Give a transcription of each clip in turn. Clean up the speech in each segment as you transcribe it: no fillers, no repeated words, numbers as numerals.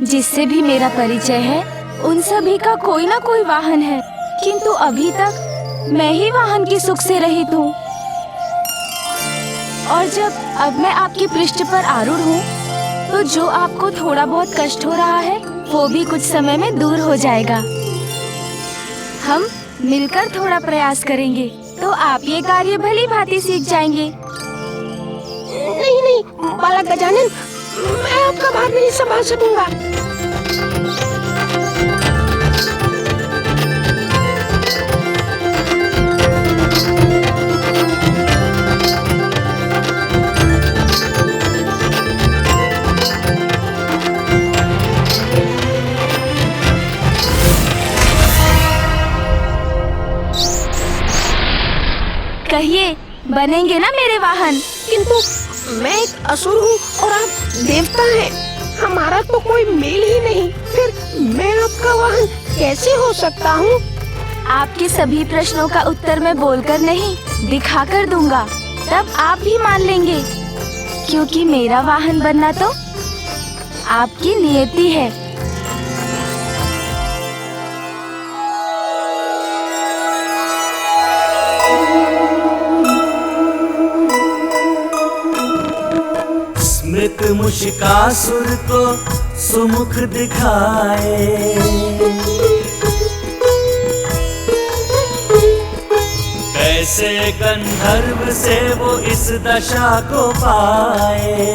जिससे भी मेरा परिचय है उन सभी का कोई ना कोई वाहन है, किंतु अभी तक मैं ही वाहन की सुख से रहित हूँ। और जब अब मैं आपकी पृष्ठ पर आरूढ़ हूँ तो जो आपको थोड़ा बहुत कष्ट हो रहा है वो भी कुछ समय में दूर हो जाएगा। हम मिलकर थोड़ा प्रयास करेंगे तो आप ये कार्य भली भांति सीख जाएंगे। नहीं नहीं बालक गजानन, मैं आपका भार नहीं संभाल सकूंगा। कहिए, बनेंगे ना मेरे वाहन? किंतु मैं एक असुर हूँ और आप देवता हैं, हमारा तो कोई मेल ही नहीं, फिर मैं आपका वाहन कैसे हो सकता हूँ? आपके सभी प्रश्नों का उत्तर मैं बोलकर नहीं, दिखाकर दूंगा, तब आप भी मान लेंगे, क्योंकि मेरा वाहन बनना तो आपकी नियति है। स्मृत मुशिकासुर को सुमुख दिखाए, कैसे गंधर्व से वो इस दशा को पाए।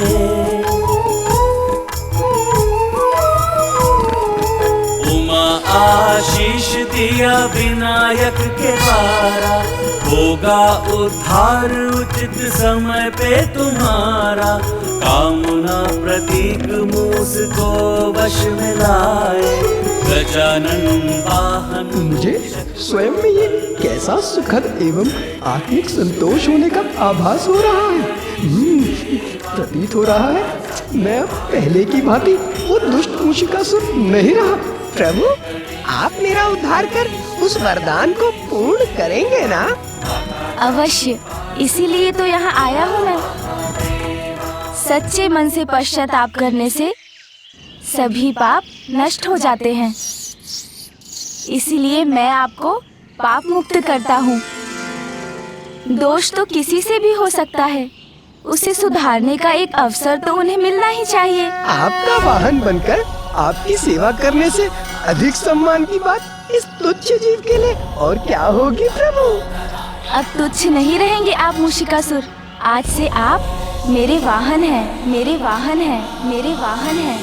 उमा आशीष दिया विनायक के द्वारा, होगा उद्धार उचित समय पे तुम्हारा। कामना प्रतीक मूस को वश में लाए, गजानन वाहन। मुझे स्वयं में ये कैसा सुखद एवं आत्मिक संतोष होने का आभास हो रहा है। प्रतीत हो रहा है मैं अब पहले की भांति वो दुष्ट मूषिकासुर नहीं रहा। प्रभु, आप मेरा उद्धार कर उस वरदान को पूर्ण करेंगे ना? अवश्य, इसीलिए तो यहाँ आया हूँ मैं। सच्चे मन से पश्चाताप करने से सभी पाप नष्ट हो जाते हैं, इसीलिए मैं आपको पाप मुक्त करता हूँ। दोष तो किसी से भी हो सकता है, उसे सुधारने का एक अवसर तो उन्हें मिलना ही चाहिए। आपका वाहन बनकर आपकी सेवा करने से अधिक सम्मान की बात इस तुच्छ जीव के लिए और क्या होगी प्रभु? अब तुच्छ नहीं रहेंगे आप मूषिकासुर। आज से आप मेरे वाहन हैं, मेरे वाहन हैं, मेरे वाहन हैं।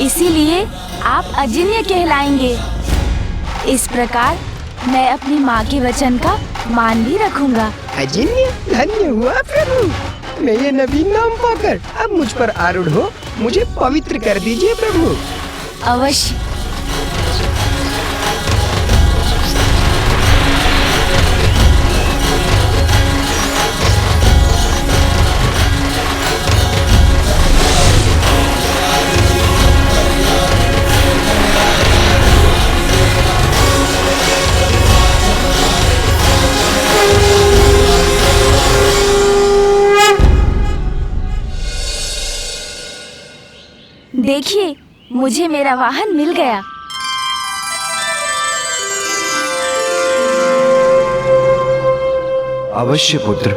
इसीलिए आप अजिन्य कहलाएंगे। इस प्रकार मैं अपनी माँ के वचन का मान भी रखूंगा। अजिन्य, धन्य हुआ प्रभु। मैं ये नवीन नाम पाकर अब मुझ पर आरूढ़ हो मुझे पवित्र कर दीजिए प्रभु। अवश्य। देखिए, मुझे मेरा वाहन मिल गया। अवश्य पुत्र,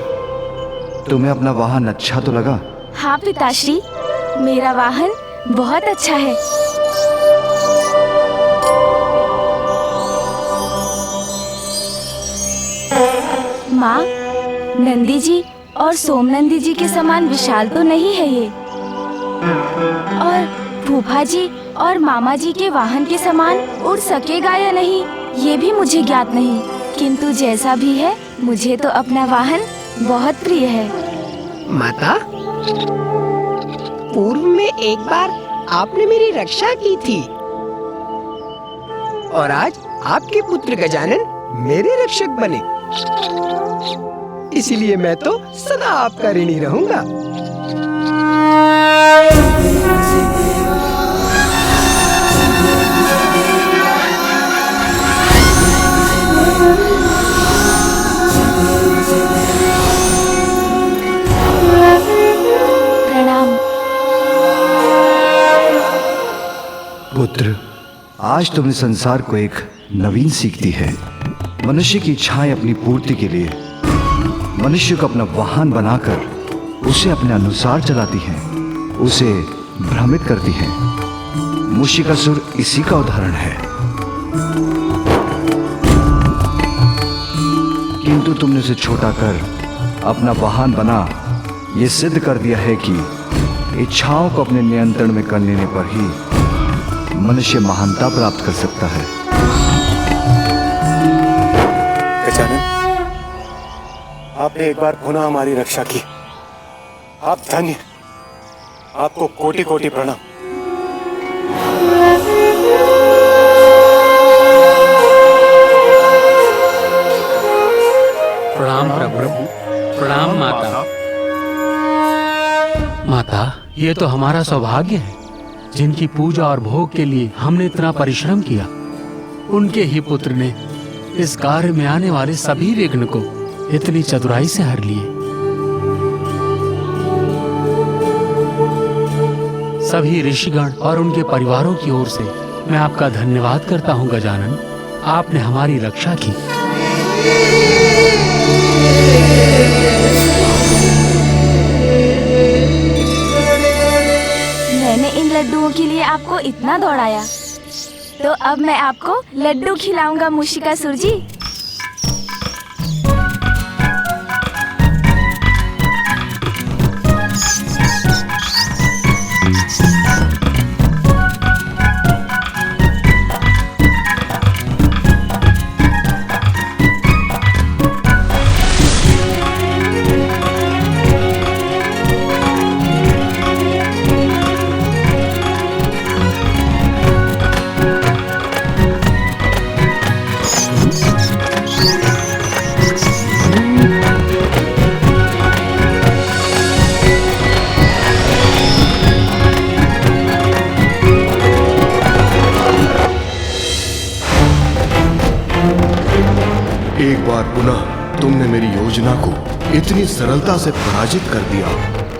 तुम्हें अपना वाहन अच्छा तो लगा? हाँ पिताश्री, मेरा वाहन बहुत अच्छा है। माँ, नंदी जी और सोमनंदी जी के समान विशाल तो नहीं है ये, और फूफा जी और मामा जी के वाहन के समान उड़ सकेगा या नहीं ये भी मुझे ज्ञात नहीं, किंतु जैसा भी है मुझे तो अपना वाहन बहुत प्रिय है। माता, पूर्व में एक बार आपने मेरी रक्षा की थी और आज आपके पुत्र गजानन मेरे रक्षक बने, इसीलिए मैं तो सदा आपका ऋणी रहूंगा। प्रणाम। पुत्र, आज तुमने संसार को एक नवीन सीख दी है। मनुष्य की इच्छाएं अपनी पूर्ति के लिए मनुष्य को अपना वाहन बनाकर उसे अपने अनुसार चलाती हैं, उसे भ्रमित करती हैं। मूषिकासुर इसी का उदाहरण है। किंतु तुमने उसे छोटा कर अपना वाहन बना यह सिद्ध कर दिया है कि इच्छाओं को अपने नियंत्रण में कर लेने पर ही मनुष्य महानता प्राप्त कर सकता है। गजानन, आपने एक बार पुनः हमारी रक्षा की। आप धन्य, आपको कोटि कोटि प्रणाम। प्रणाम प्रभु, प्रणाम माता। माता, ये तो हमारा सौभाग्य है जिनकी पूजा और भोग के लिए हमने इतना परिश्रम किया। उनके ही पुत्र ने इस कार्य में आने वाले सभी विघ्न को इतनी चतुराई से हर लिए। सभी ऋषिगण और उनके परिवारों की ओर से मैं आपका धन्यवाद करता हूँ गजानन। आपने हमारी रक्षा की। मैंने इन लड्डुओं के लिए आपको इतना दौड़ाया, तो अब मैं आपको लड्डू खिलाऊंगा मूषिकासुर जी। एक बार पुनः तुमने मेरी योजना को इतनी सरलता से पराजित कर दिया।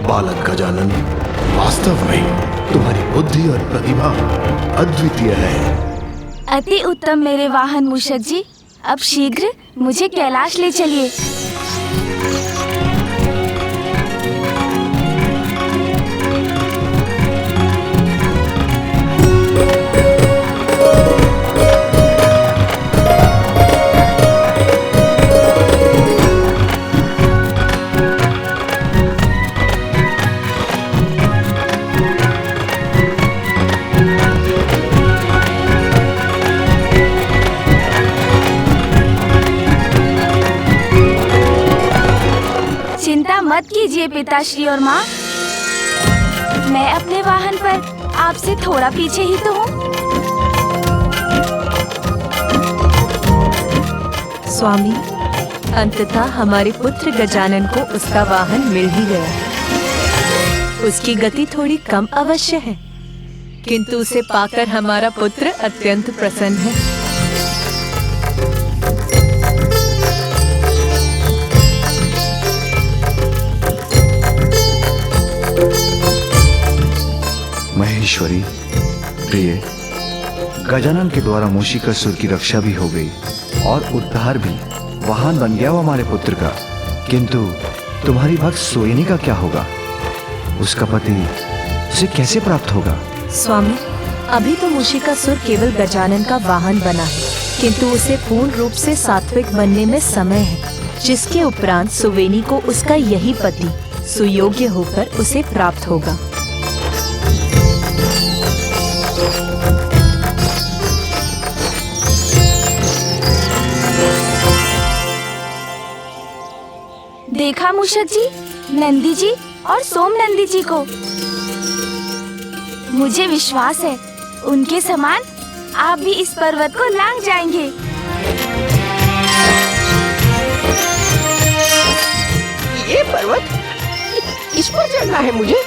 बालक गजानन, वास्तव में तुम्हारी बुद्धि और प्रतिभा अद्वितीय है। अति उत्तम मेरे वाहन मूषक जी। अब शीघ्र मुझे कैलाश ले चलिए। चिंता मत कीजिए पिताश्री और माँ, मैं अपने वाहन पर आपसे थोड़ा पीछे ही तो हूँ। स्वामी, अंततः हमारे पुत्र गजानन को उसका वाहन मिल ही गया। उसकी गति थोड़ी कम अवश्य है, किंतु उसे पाकर हमारा पुत्र अत्यंत प्रसन्न है। महेश्वरी, प्रिय, गजानन के द्वारा मूषिकासुर की रक्षा भी हो गई और उद्धार भी। वाहन बन गया वो हमारे पुत्र का। किंतु तुम्हारी भक्त सोयनी का क्या होगा? उसका पति उसे कैसे प्राप्त होगा? स्वामी, अभी तो मूषिकासुर केवल गजानन का वाहन बना है, किंतु उसे पूर्ण रूप से सात्विक बनने में समय है, जिसके उपरांत सुवेनी को उसका यही पति सुयोग्य होकर उसे प्राप्त होगा। देखा मूषक जी, नंदी जी और सोम नंदी जी को। मुझे विश्वास है उनके समान आप भी इस पर्वत को लांघ जाएंगे। ये पर्वत, इस पर चढ़ना है मुझे।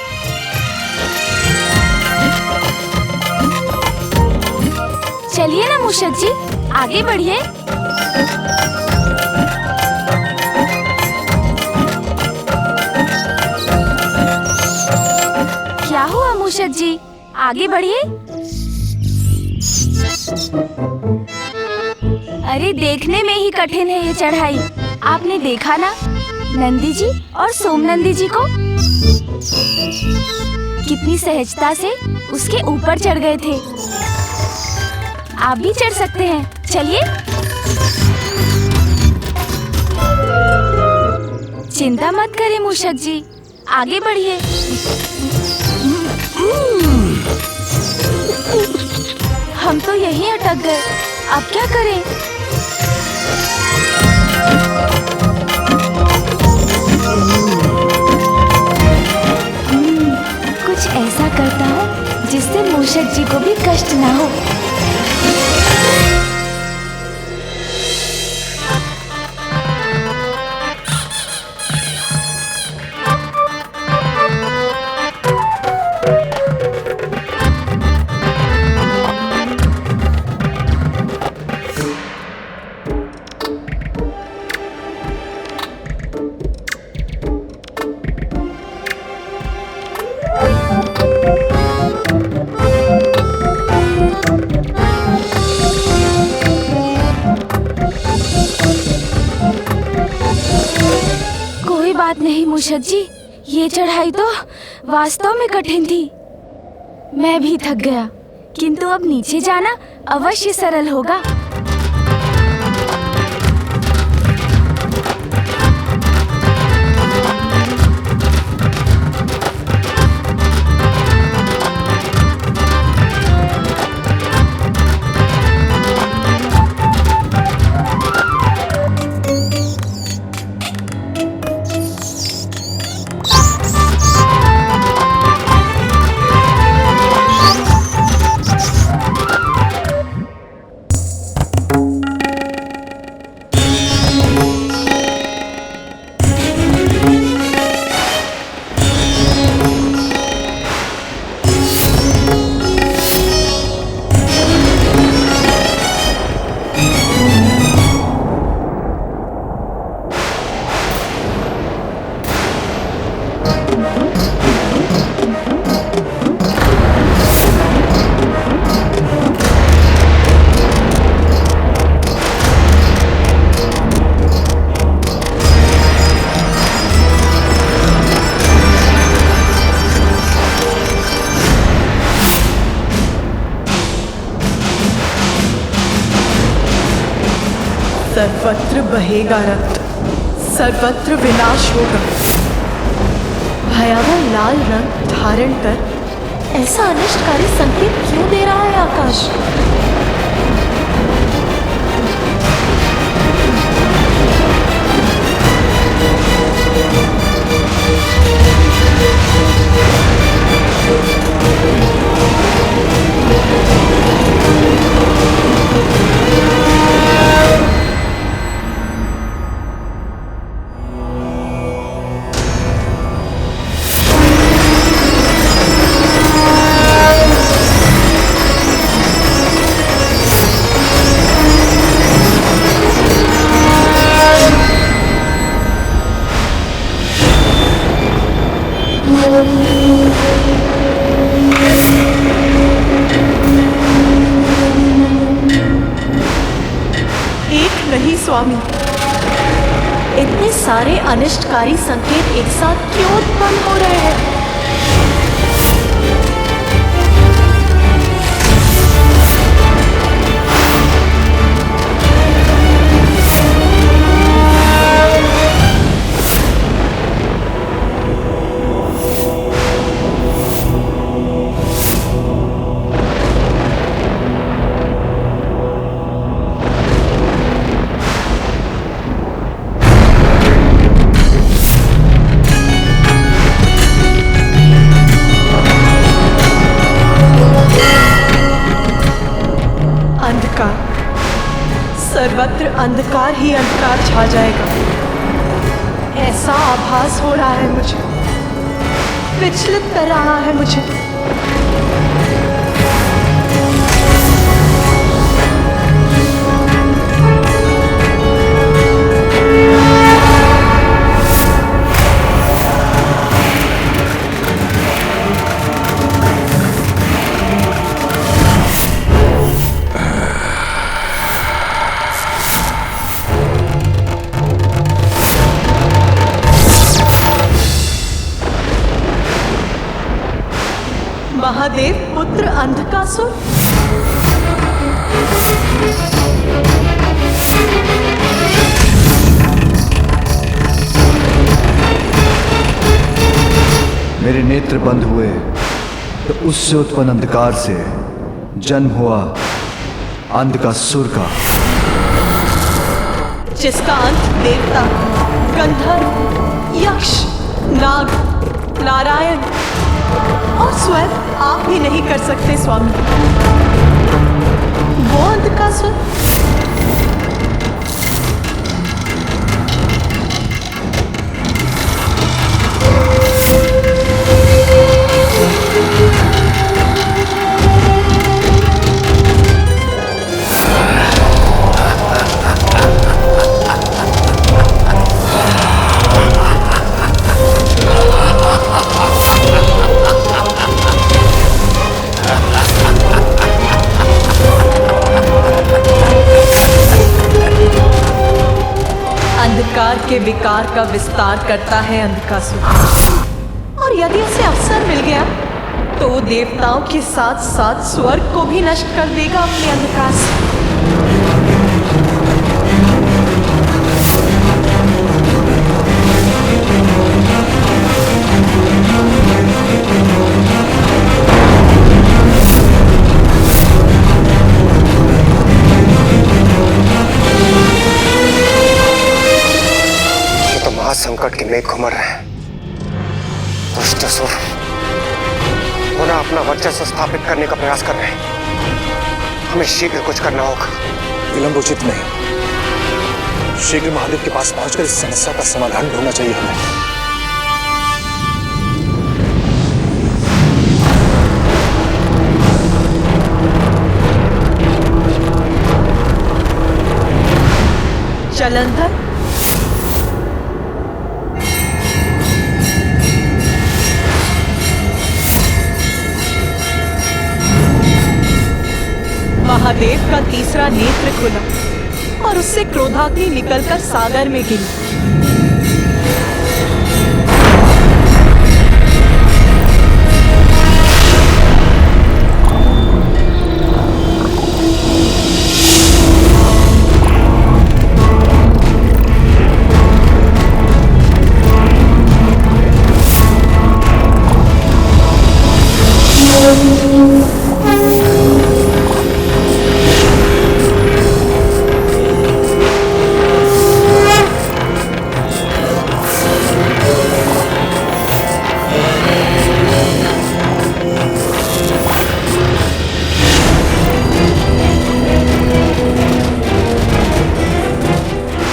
चलिए ना मूषक जी, आगे बढ़िए। क्या हुआ मूषक जी, आगे बढ़िए। अरे देखने में ही कठिन है ये चढ़ाई। आपने देखा ना नंदी जी और सोम नंदी जी को, कितनी सहजता से उसके ऊपर चढ़ गए थे। आप भी चढ़ सकते हैं, चलिए। चिंता मत करें मूषक जी, आगे बढ़िए। हम तो यहीं अटक गए, अब क्या करें? कुछ ऐसा करता हूँ जिससे मूषक जी को भी कष्ट ना हो। नहीं मूषक जी, ये चढ़ाई तो वास्तव में कठिन थी। मैं भी थक गया, किंतु अब नीचे जाना अवश्य सरल होगा। सर्वत्र बहेगा रक्त, सर्वत्र विनाश होगा। भयावह लाल रंग धारण कर ऐसा अनिष्टकारी संकेत क्यों दे रहा है आकाश? नहीं स्वामी, इतने सारे अनिष्टकारी संकेत एक साथ क्यों उत्पन्न हो रहे हैं? सर्वत्र अंधकार ही अंधकार छा जाएगा, ऐसा आभास हो रहा है मुझे, विचलित कर रहा है मुझे। महादेव पुत्र अंधकासुर। मेरे नेत्र बंद हुए तो उससे उत्पन्न अंधकार से जन्म हुआ अंधकासुर का, जिसका अंत देवता, गंधर्व, यक्ष, नाग, नारायण और स्वयं आप भी नहीं कर सकते स्वामी। वो अंधकासुर अंधकार के विकार का विस्तार करता है अंधकासुर, और यदि उसे अवसर मिल गया तो वो देवताओं के साथ साथ स्वर्ग को भी नष्ट कर देगा अपने अंधकार से। संकट के मेघ घुमर रहे हैं। दुष्ट असुर पुनः अपना वर्चस्व स्थापित करने का प्रयास कर रहे हैं। हमें शीघ्र कुछ करना होगा। विलंब उचित नहीं। शीघ्र महादेव के पास पहुंचकर इस समस्या का समाधान ढूंढना चाहिए हमें। जलंधर, महादेव का तीसरा नेत्र खुला और उससे क्रोधाग्नि निकलकर सागर में गिरी।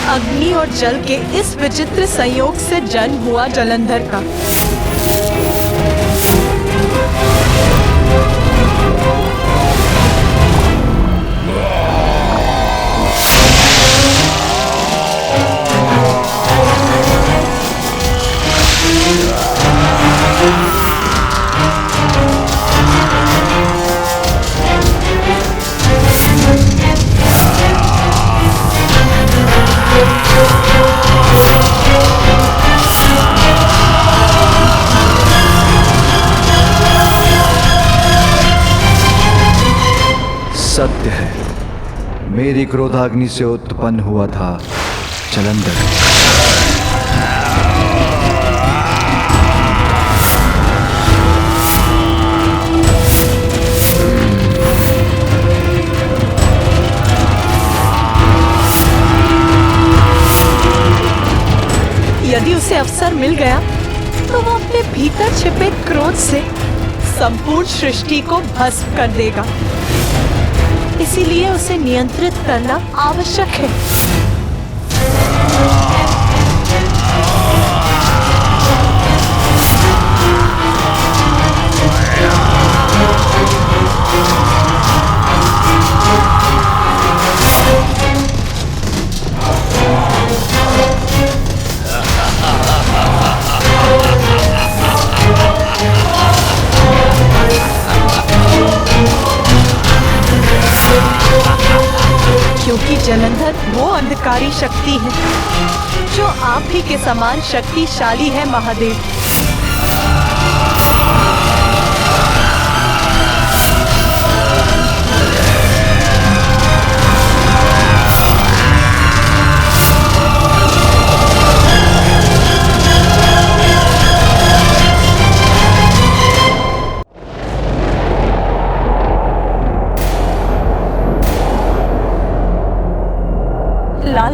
अग्नि और जल के इस विचित्र संयोग से जन्म हुआ जलंधर का। सत्य है, मेरी क्रोधाग्नि से उत्पन्न हुआ था जलंधर। यदि उसे अवसर मिल गया तो वो अपने भीतर छिपे क्रोध से संपूर्ण सृष्टि को भस्म कर देगा। इसीलिए उसे नियंत्रित करना आवश्यक है। क्योंकि जलंधर वो अंधकारी शक्ति है जो आप ही के समान शक्तिशाली है महादेव।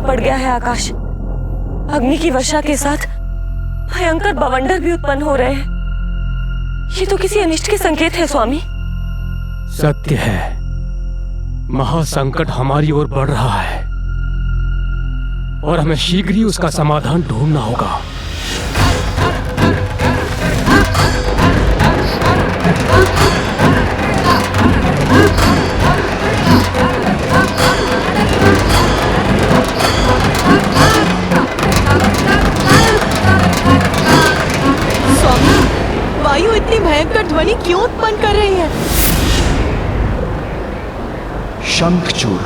पड़ गया है आकाश। अग्नि की वर्षा के साथ भयंकर बवंडर भी उत्पन्न हो रहे हैं। ये तो किसी अनिष्ट के संकेत है स्वामी। सत्य है, महासंकट हमारी ओर बढ़ रहा है और हमें शीघ्र ही उसका समाधान ढूंढना होगा। स्वामी, वायु इतनी भयंकर ध्वनि क्यों उत्पन्न कर रही है? शंखचूड़।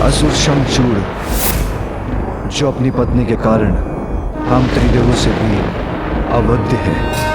असुर शंखचूड़, जो अपनी पत्नी के कारण हम त्रिदेवों से भी अवध्य है।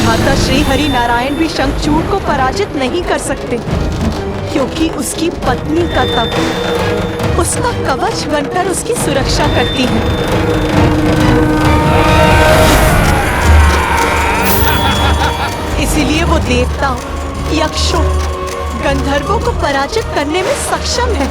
माता श्री हरि नारायण भी शंखचूड़ को पराजित नहीं कर सकते, क्योंकि उसकी पत्नी का तप उसका कवच बनकर उसकी सुरक्षा करती है। इसीलिए वो देवताओं, यक्षों, गंधर्वों को पराजित करने में सक्षम है।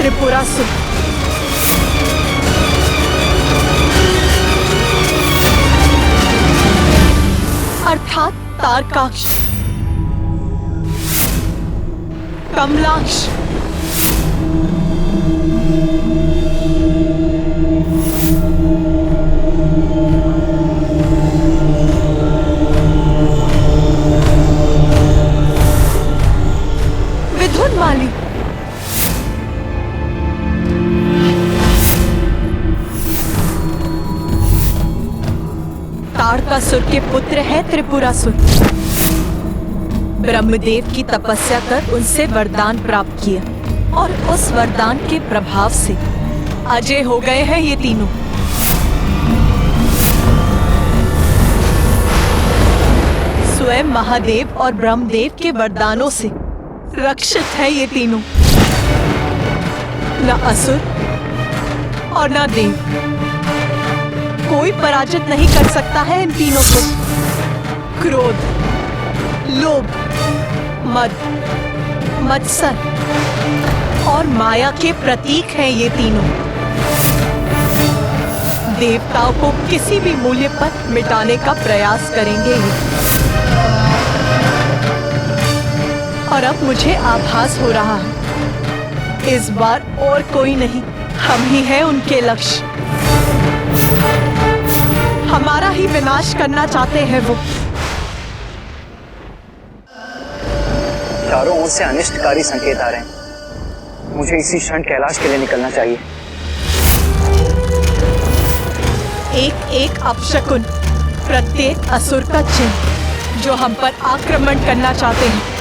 त्रिपुरासुर, अर्थात तारकाक्ष, कमलाक्ष, विधुन्माली, तारकासुर के पुत्र है त्रिपुरासुर। ब्रह्मदेव की तपस्या कर उनसे वरदान प्राप्त किया और उस वरदान के प्रभाव से अजय हो गए हैं ये तीनों। स्वयं महादेव और ब्रह्मदेव के वरदानों से रक्षित है ये तीनों। न असुर और न देव, कोई पराजित नहीं कर सकता है इन तीनों को। क्रोध, लोभ, मद, मत्सर और माया के प्रतीक हैं ये तीनों। देवताओं को किसी भी मूल्य पर मिटाने का प्रयास करेंगे ये। और अब मुझे आभास हो रहा है, इस बार और कोई नहीं, हम ही हैं उनके लक्ष्य। हमारा ही विनाश करना चाहते हैं वो। चारों ओर से अनिष्टकारी संकेत आ रहे हैं। मुझे इसी क्षण कैलाश के लिए निकलना चाहिए। एक एक अपशकुन प्रत्येक असुर का चिन्ह जो हम पर आक्रमण करना चाहते हैं।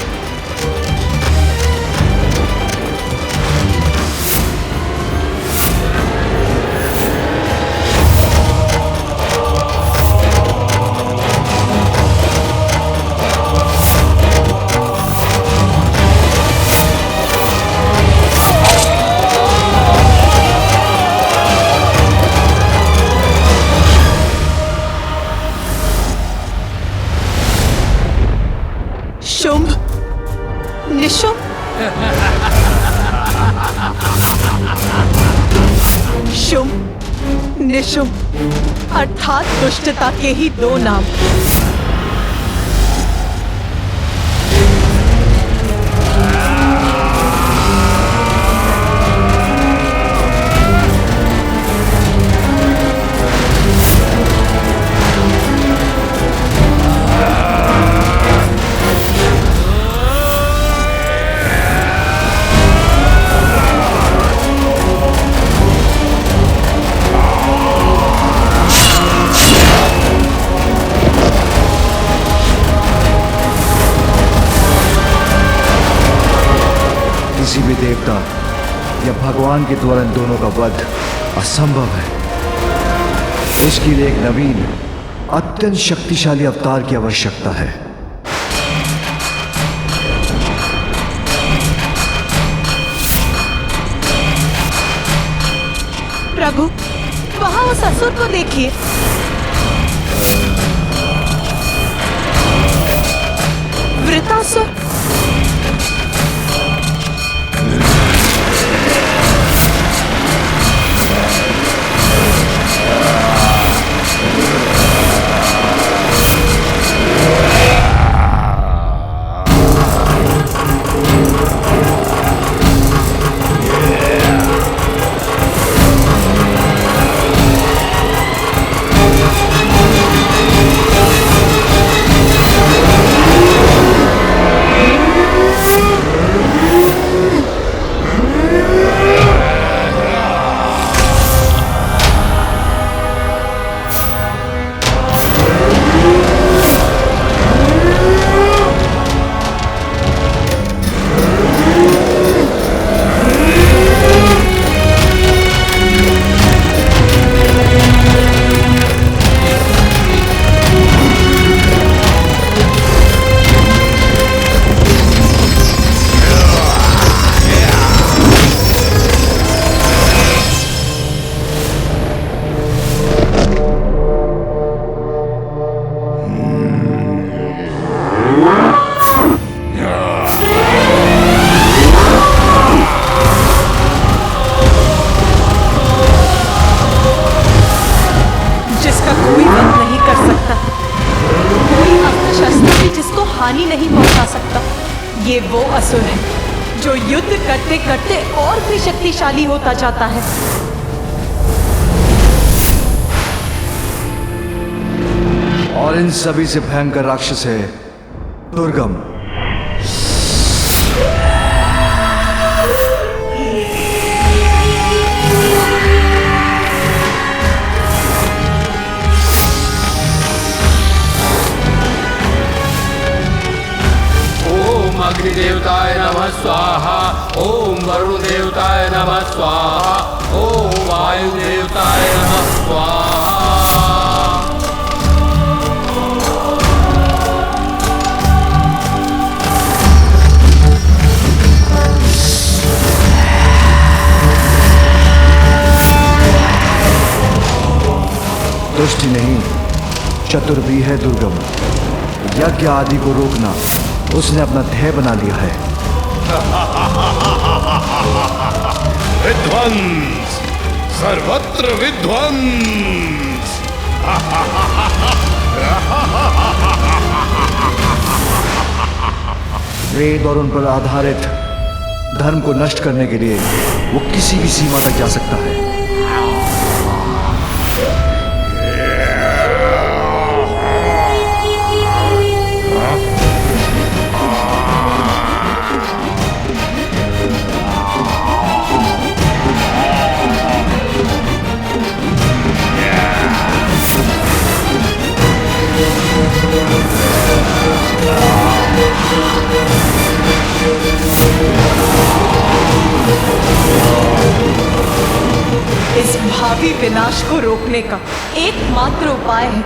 शुंभ, निशुंभ, शुंभ, निशुंभ अर्थात दुष्टता के ही दो नाम। किसी भी देवता या भगवान के द्वारा इन दोनों का वध असंभव है। इसके लिए एक नवीन अत्यंत शक्तिशाली अवतार की आवश्यकता है। प्रभु, वहां उस असुर को देखिए। वृतासुर। हानि नहीं पहुंचा सकता। ये वो असुर है जो युद्ध करते करते और भी शक्तिशाली होता जाता है। और इन सभी से भयंकर राक्षस है दुर्गम। अग्निदेवताय नमः स्वाहा। ओम वरुण देवताय नमः स्वाहा। ओम वायु देवताय नमः स्वाहा। दुष्टि नहीं, चतुर भी है दुर्गम। यज्ञ आदि को रोकना उसने अपना ध्येय बना लिया है। विध्वंस, सर्वत्र विध्वंस। वेद और उन पर आधारित धर्म को नष्ट करने के लिए वो किसी भी सीमा तक जा सकता है। भावी विनाश को रोकने का एकमात्र उपाय है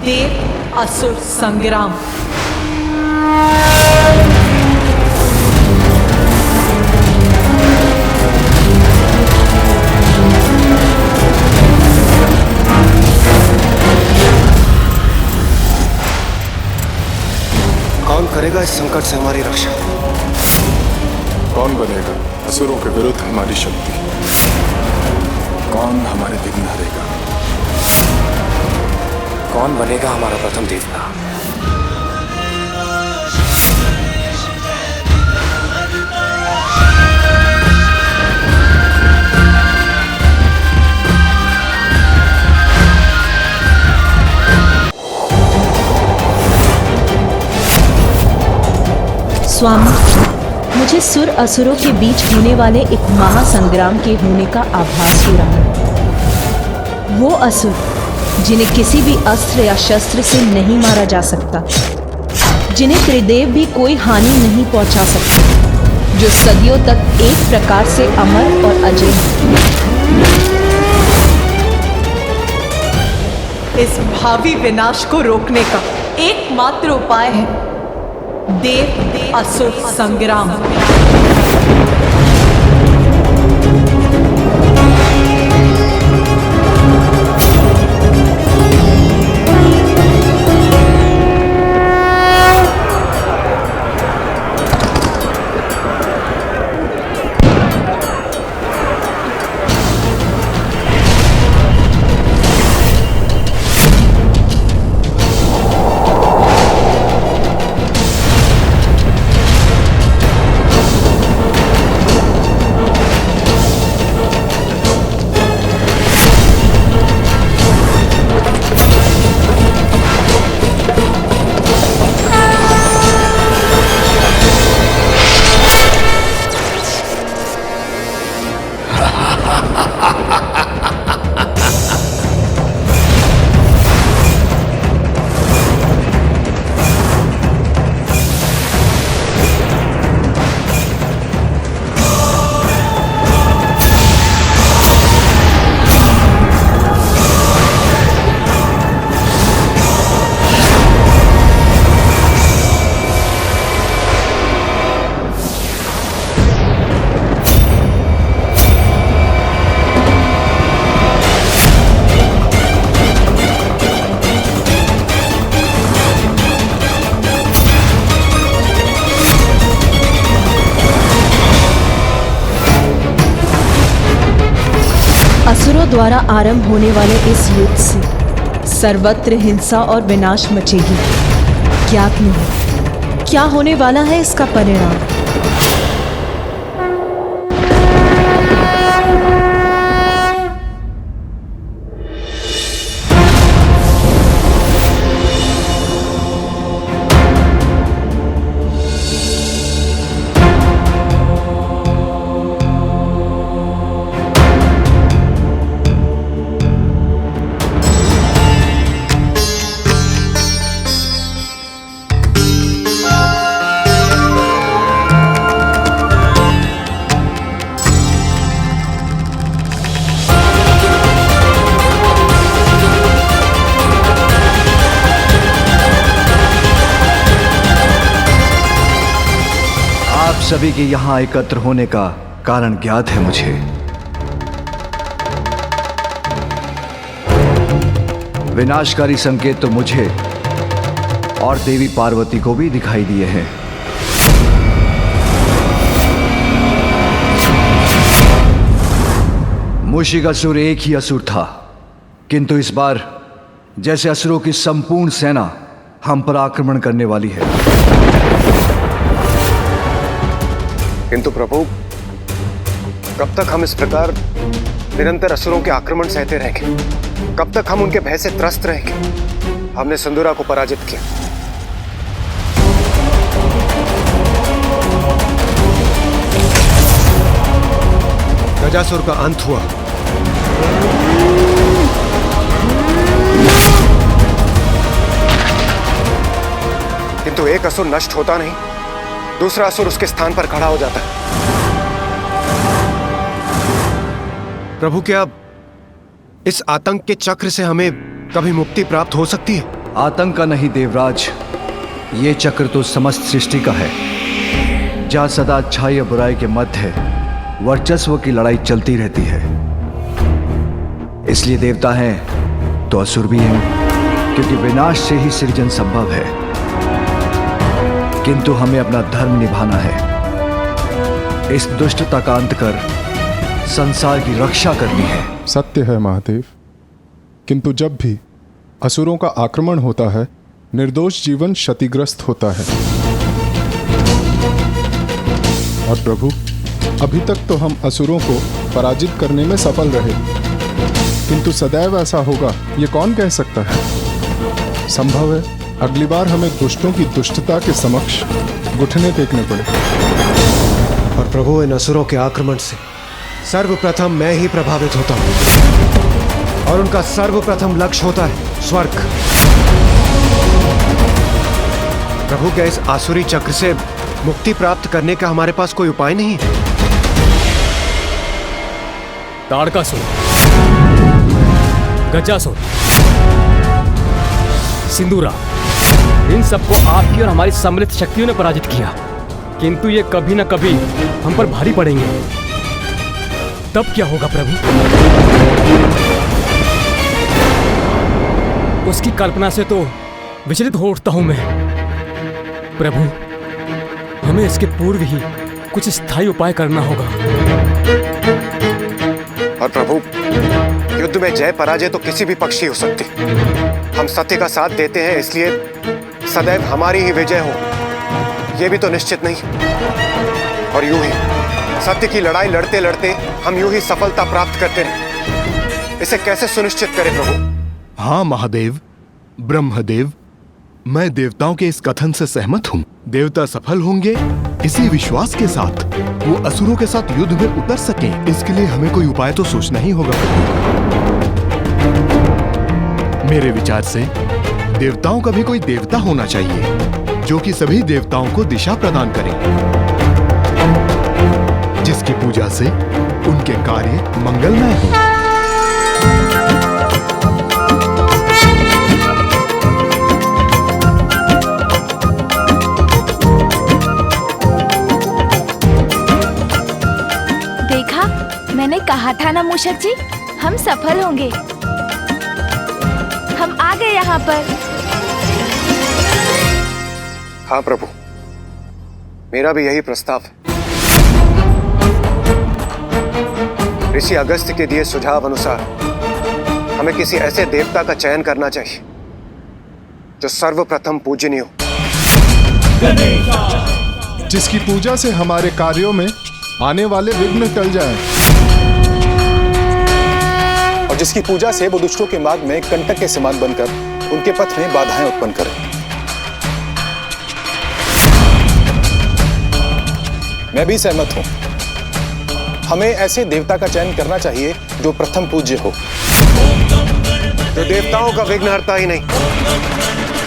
देव असुर संग्राम। कौन करेगा इस संकट से हमारी रक्षा? कौन बनेगा असुरों के विरुद्ध हमारी शक्ति? कौन हमारे विघ्न हरेगा? कौन बनेगा हमारा प्रथम देवता? स्वामी, मुझे सुर असुरों के बीच होने वाले एक महासंग्राम के होने का आभास हो रहा है। वो असुर जिन्हें किसी भी अस्त्र या शस्त्र से नहीं मारा जा सकता, जिन्हें त्रिदेव भी कोई हानि नहीं पहुंचा सकता, जो सदियों तक एक प्रकार से अमर और अजय हैं। इस भावी विनाश को रोकने का एकमात्र उपाय है देव असुर संग्राम। असुरों द्वारा आरंभ होने वाले इस युद्ध से सर्वत्र हिंसा और विनाश मचेगी। ज्ञात नहीं क्या होने वाला है इसका परिणाम। सभी के यहाँ एकत्र होने का कारण ज्ञात है मुझे। विनाशकारी संकेत तो मुझे और देवी पार्वती को भी दिखाई दिए हैं। मूषिकासुर एक ही असुर था, किंतु इस बार जैसे असुरों की संपूर्ण सेना हम पर आक्रमण करने वाली है। किंतु प्रभु, कब तक हम इस प्रकार निरंतर असुरों के आक्रमण सहते रहेंगे? कब तक हम उनके भय से त्रस्त रहेंगे? हमने सिंदूरा को पराजित किया, गजासुर का अंत हुआ, किंतु एक असुर नष्ट होता नहीं, दूसरा असुर उसके स्थान पर खड़ा हो जाता है। प्रभु, क्या इस आतंक के चक्र से हमें कभी मुक्ति प्राप्त हो सकती है? आतंक का नहीं देवराज, ये चक्र तो समस्त सृष्टि का है, जहां सदा अच्छाई और बुराई के मध्य वर्चस्व की लड़ाई चलती रहती है। इसलिए देवता हैं तो असुर भी हैं, क्योंकि विनाश से ही सृजन संभव है। किंतु हमें अपना धर्म निभाना है, इस दुष्टता का अंत कर संसार की रक्षा करनी है। सत्य है महादेव, किंतु जब भी असुरों का आक्रमण होता है, निर्दोष जीवन क्षतिग्रस्त होता है। और प्रभु, अभी तक तो हम असुरों को पराजित करने में सफल रहे, किंतु सदैव ऐसा होगा ये कौन कह सकता है। संभव है अगली बार हमें दुष्टों की दुष्टता के समक्ष घुटने टेकने पड़े। और प्रभु, इन असुरों के आक्रमण से सर्वप्रथम मैं ही प्रभावित होता हूं, और उनका सर्वप्रथम लक्ष्य होता है स्वर्ग। प्रभु, क्या इस आसुरी चक्र से मुक्ति प्राप्त करने का हमारे पास कोई उपाय नहीं है? ताड़कासुर, गजासुर, सिंदूरा, इन सबको आपकी और हमारी सम्मिलित शक्तियों ने पराजित किया, किंतु ये कभी न कभी हम पर भारी पड़ेंगे। तब क्या होगा प्रभु? उसकी कल्पना से तो विचलित हो उठता हूं मैं। प्रभु, हमें इसके पूर्व ही कुछ स्थायी उपाय करना होगा। और प्रभु, युद्ध में जय पराजय तो किसी भी पक्ष की हो सकती। हम सत्य का साथ देते हैं, इसलिए सदैव हमारी ही विजय हो, यह भी तो निश्चित नहीं। और यूं ही सत्य की लड़ाई लड़ते लड़ते हम यूं ही सफलता प्राप्त करते रहे, इसे कैसे सुनिश्चित करें प्रभु? हाँ महादेव, ब्रह्मदेव, मैं देवताओं के इस कथन से सहमत हूँ। देवता सफल होंगे इसी विश्वास के साथ वो असुरों के साथ युद्ध में उतर सकें, इसके लिए हमें कोई उपाय तो सोचना ही होगा। मेरे विचार से देवताओं का भी कोई देवता होना चाहिए जो कि सभी देवताओं को दिशा प्रदान करे, जिसकी पूजा से उनके कार्य मंगलमय हो। देखा, मैंने कहा था ना मूषक जी, हम सफल होंगे। हम आ गए यहाँ पर। हाँ प्रभु, मेरा भी यही प्रस्ताव है। ऋषि अगस्त्य के दिए सुझाव अनुसार हमें किसी ऐसे देवता का चयन करना चाहिए जो सर्वप्रथम पूजनीय हो, जिसकी पूजा से हमारे कार्यों में आने वाले विघ्न टल जाएं, और जिसकी पूजा से वो दुष्टों के मार्ग में कंटक के समान बनकर उनके पथ में बाधाएं उत्पन्न करे। मैं भी सहमत हूं। हमें ऐसे देवता का चयन करना चाहिए जो प्रथम पूज्य हो, जो देवताओं का विघ्नहर्ता ही नहीं,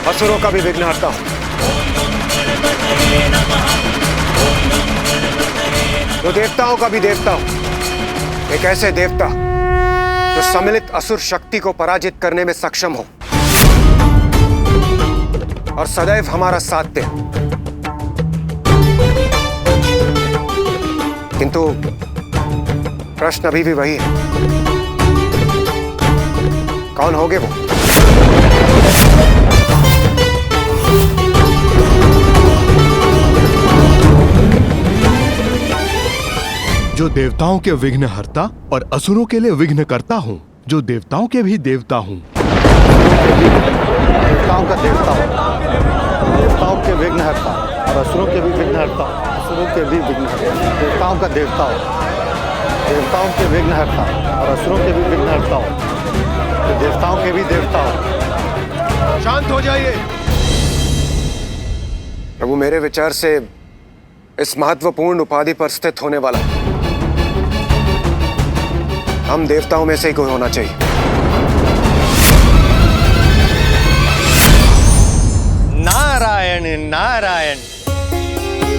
असुरों का भी विघ्नहर्ता हो, जो देवताओं का भी देवता हो, एक ऐसे देवता जो सम्मिलित असुर शक्ति को पराजित करने में सक्षम हो और सदैव हमारा साथ दे। किंतु प्रश्न अभी भी वही है, कौन होंगे वो? जो देवताओं के विघ्नहर्ता और असुरों के लिए विघ्न करता हूँ, जो देवताओं के भी देवता हूँ। देवताओं का देवता हूँ, देवताओं के विघ्नहर्ता और असुरों के भी विघ्नहर्ता, असुरों के भी विघ्नहर्ता। देवताओं का देवता हूँ, देवताओं के विघ्नहर्ता और असुरों के भी विघ्नहर्ता हूँ, देवताओं के भी देवता हूँ। शांत हो जाइए प्रभु। मेरे विचार से इस महत्वपूर्ण उपाधि पर स्थित होने वाला हम देवताओं में से ही कोई होना चाहिए। नारायण नारायण।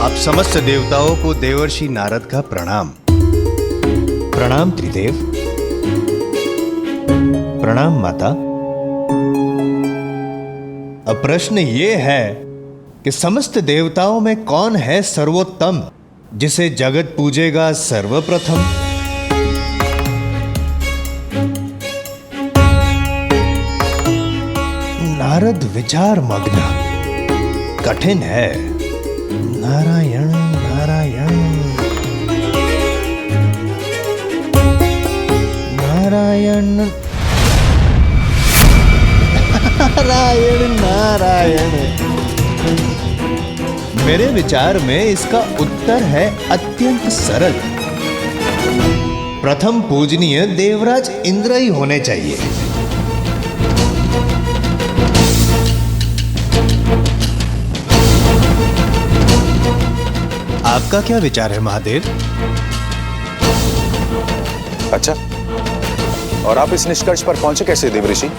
आप समस्त देवताओं को देवर्षि नारद का प्रणाम। प्रणाम त्रिदेव। प्रणाम माता। अब प्रश्न ये है कि समस्त देवताओं में कौन है सर्वोत्तम, जिसे जगत पूजेगा सर्वप्रथम? नारद विचार मग्न। कठिन है। नारायण नारायण नारायण नारायण नारायण। मेरे विचार में इसका उत्तर है अत्यंत सरल। प्रथम पूजनीय देवराज इंद्र ही होने चाहिए। आपका क्या विचार है महादेव? अच्छा, और आप इस निष्कर्ष पर पहुंचे कैसे देवऋषि?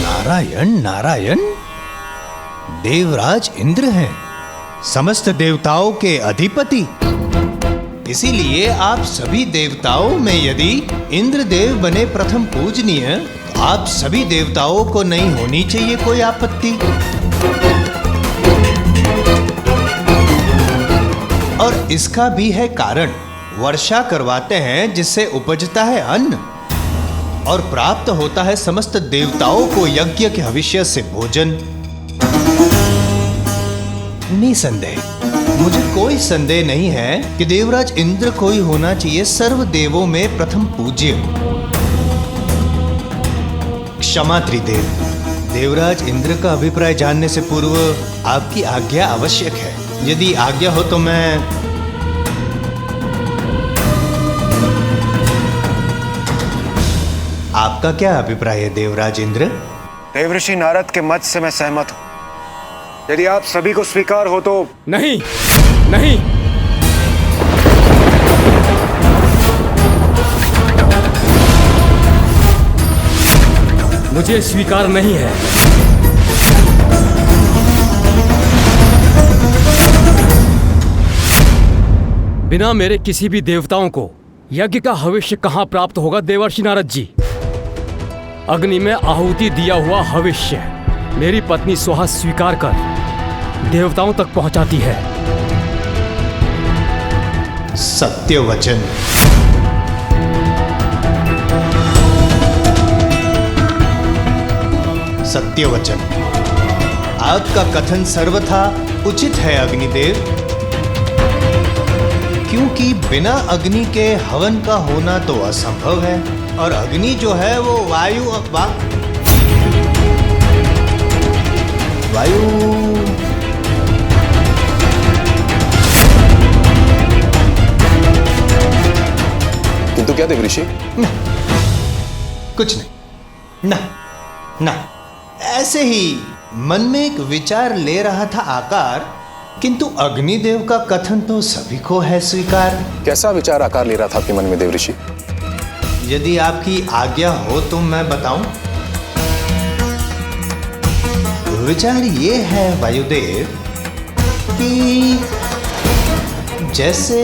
नारायण नारायण, देवराज इंद्र हैं, समस्त देवताओं के अधिपति। इसीलिए आप सभी देवताओं में यदि इंद्रदेव बने प्रथम पूजनीय, तो आप सभी देवताओं को नहीं होनी चाहिए कोई आपत्ति। और इसका भी है कारण। वर्षा करवाते हैं जिससे उपजता है अन्न और प्राप्त होता है समस्त देवताओं को यज्ञ के भविष्य से भोजन। निसंदेह मुझे कोई संदेह नहीं है कि देवराज इंद्र को ही होना चाहिए सर्व देवों में प्रथम पूज्य। क्षमा त्रिदेव, देवराज इंद्र का अभिप्राय जानने से पूर्व आपकी आज्ञा आवश्यक है। यदि आज्ञा हो तो मैं आपका क्या अभिप्राय है देवराज इंद्र? देवऋषि नारद के मत से मैं सहमत हूं। यदि आप सभी को स्वीकार हो तो। नहीं नहीं, मुझे स्वीकार नहीं है। बिना मेरे किसी भी देवताओं को यज्ञ का भविष्य कहां प्राप्त होगा देवर्षि नारद जी? अग्नि में आहुति दिया हुआ भविष्य मेरी पत्नी सुहा स्वीकार कर देवताओं तक पहुंचाती है। सत्य वचन। सत्य वचन। आपका कथन सर्वथा उचित है अग्निदेव, क्योंकि बिना अग्नि के हवन का होना तो असंभव है और अग्नि जो है वो वायु किंतु क्या देवऋषि? कुछ नहीं। ना ऐसे ही मन में एक विचार ले रहा था आकार, किंतु अग्निदेव का कथन तो सभी को है स्वीकार। कैसा विचार आकार ले रहा था आपके मन में देवऋषि? यदि आपकी आज्ञा हो तो मैं बताऊं। विचार ये है वायुदेव कि जैसे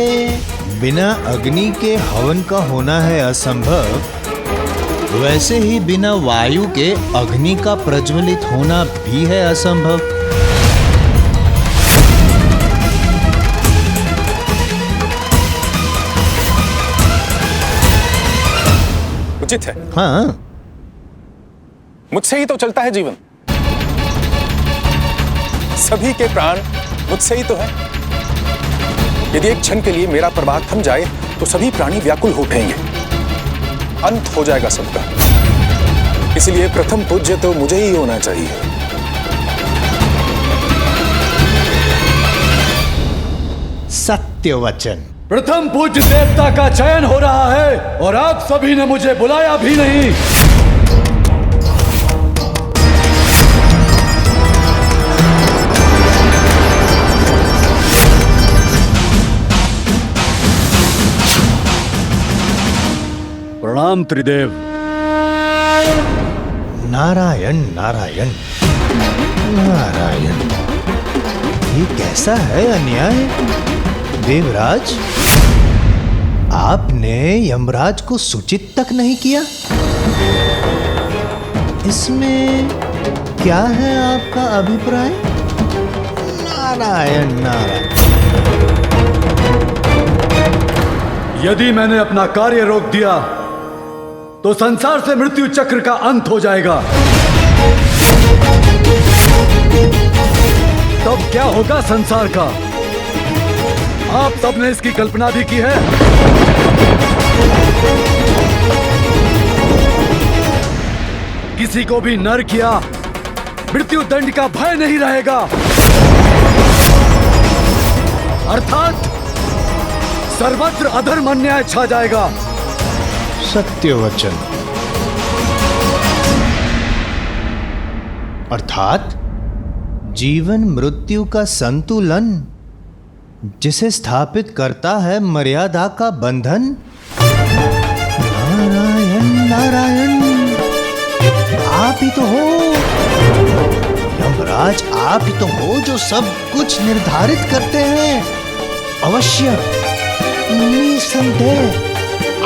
बिना अग्नि के हवन का होना है असंभव, वैसे ही बिना वायु के अग्नि का प्रज्वलित होना भी है असंभव। उचित है। हाँ, मुझसे ही तो चलता है जीवन। सभी के प्राण मुझसे ही तो है। यदि एक क्षण के लिए मेरा प्रवाह थम जाए तो सभी प्राणी व्याकुल हो उठेंगे, अंत हो जाएगा सबका। इसलिए प्रथम पूज्य तो मुझे ही होना चाहिए। सत्य वचन। प्रथम पूज्य देवता का चयन हो रहा है और आप सभी ने मुझे बुलाया भी नहीं। प्रणाम त्रिदेव। नारायण नारायण नारायण। ये कैसा है अन्याय देवराज? आपने यमराज को सूचित तक नहीं किया। इसमें क्या है आपका अभिप्राय? नारायण नारायण। यदि मैंने अपना कार्य रोक दिया तो संसार से मृत्यु चक्र का अंत हो जाएगा। तब क्या होगा संसार का? आप सबने इसकी कल्पना भी की है। किसी को भी नरक या मृत्यु दंड का भय नहीं रहेगा, अर्थात सर्वत्र अधर्म अन्याय छा जाएगा। सत्य वचन। अर्थात जीवन मृत्यु का संतुलन जिसे स्थापित करता है मर्यादा का बंधन। नारायण नारायण, आप ही तो हो यमराज, आप ही तो हो जो सब कुछ निर्धारित करते हैं। अवश्य निसंदेह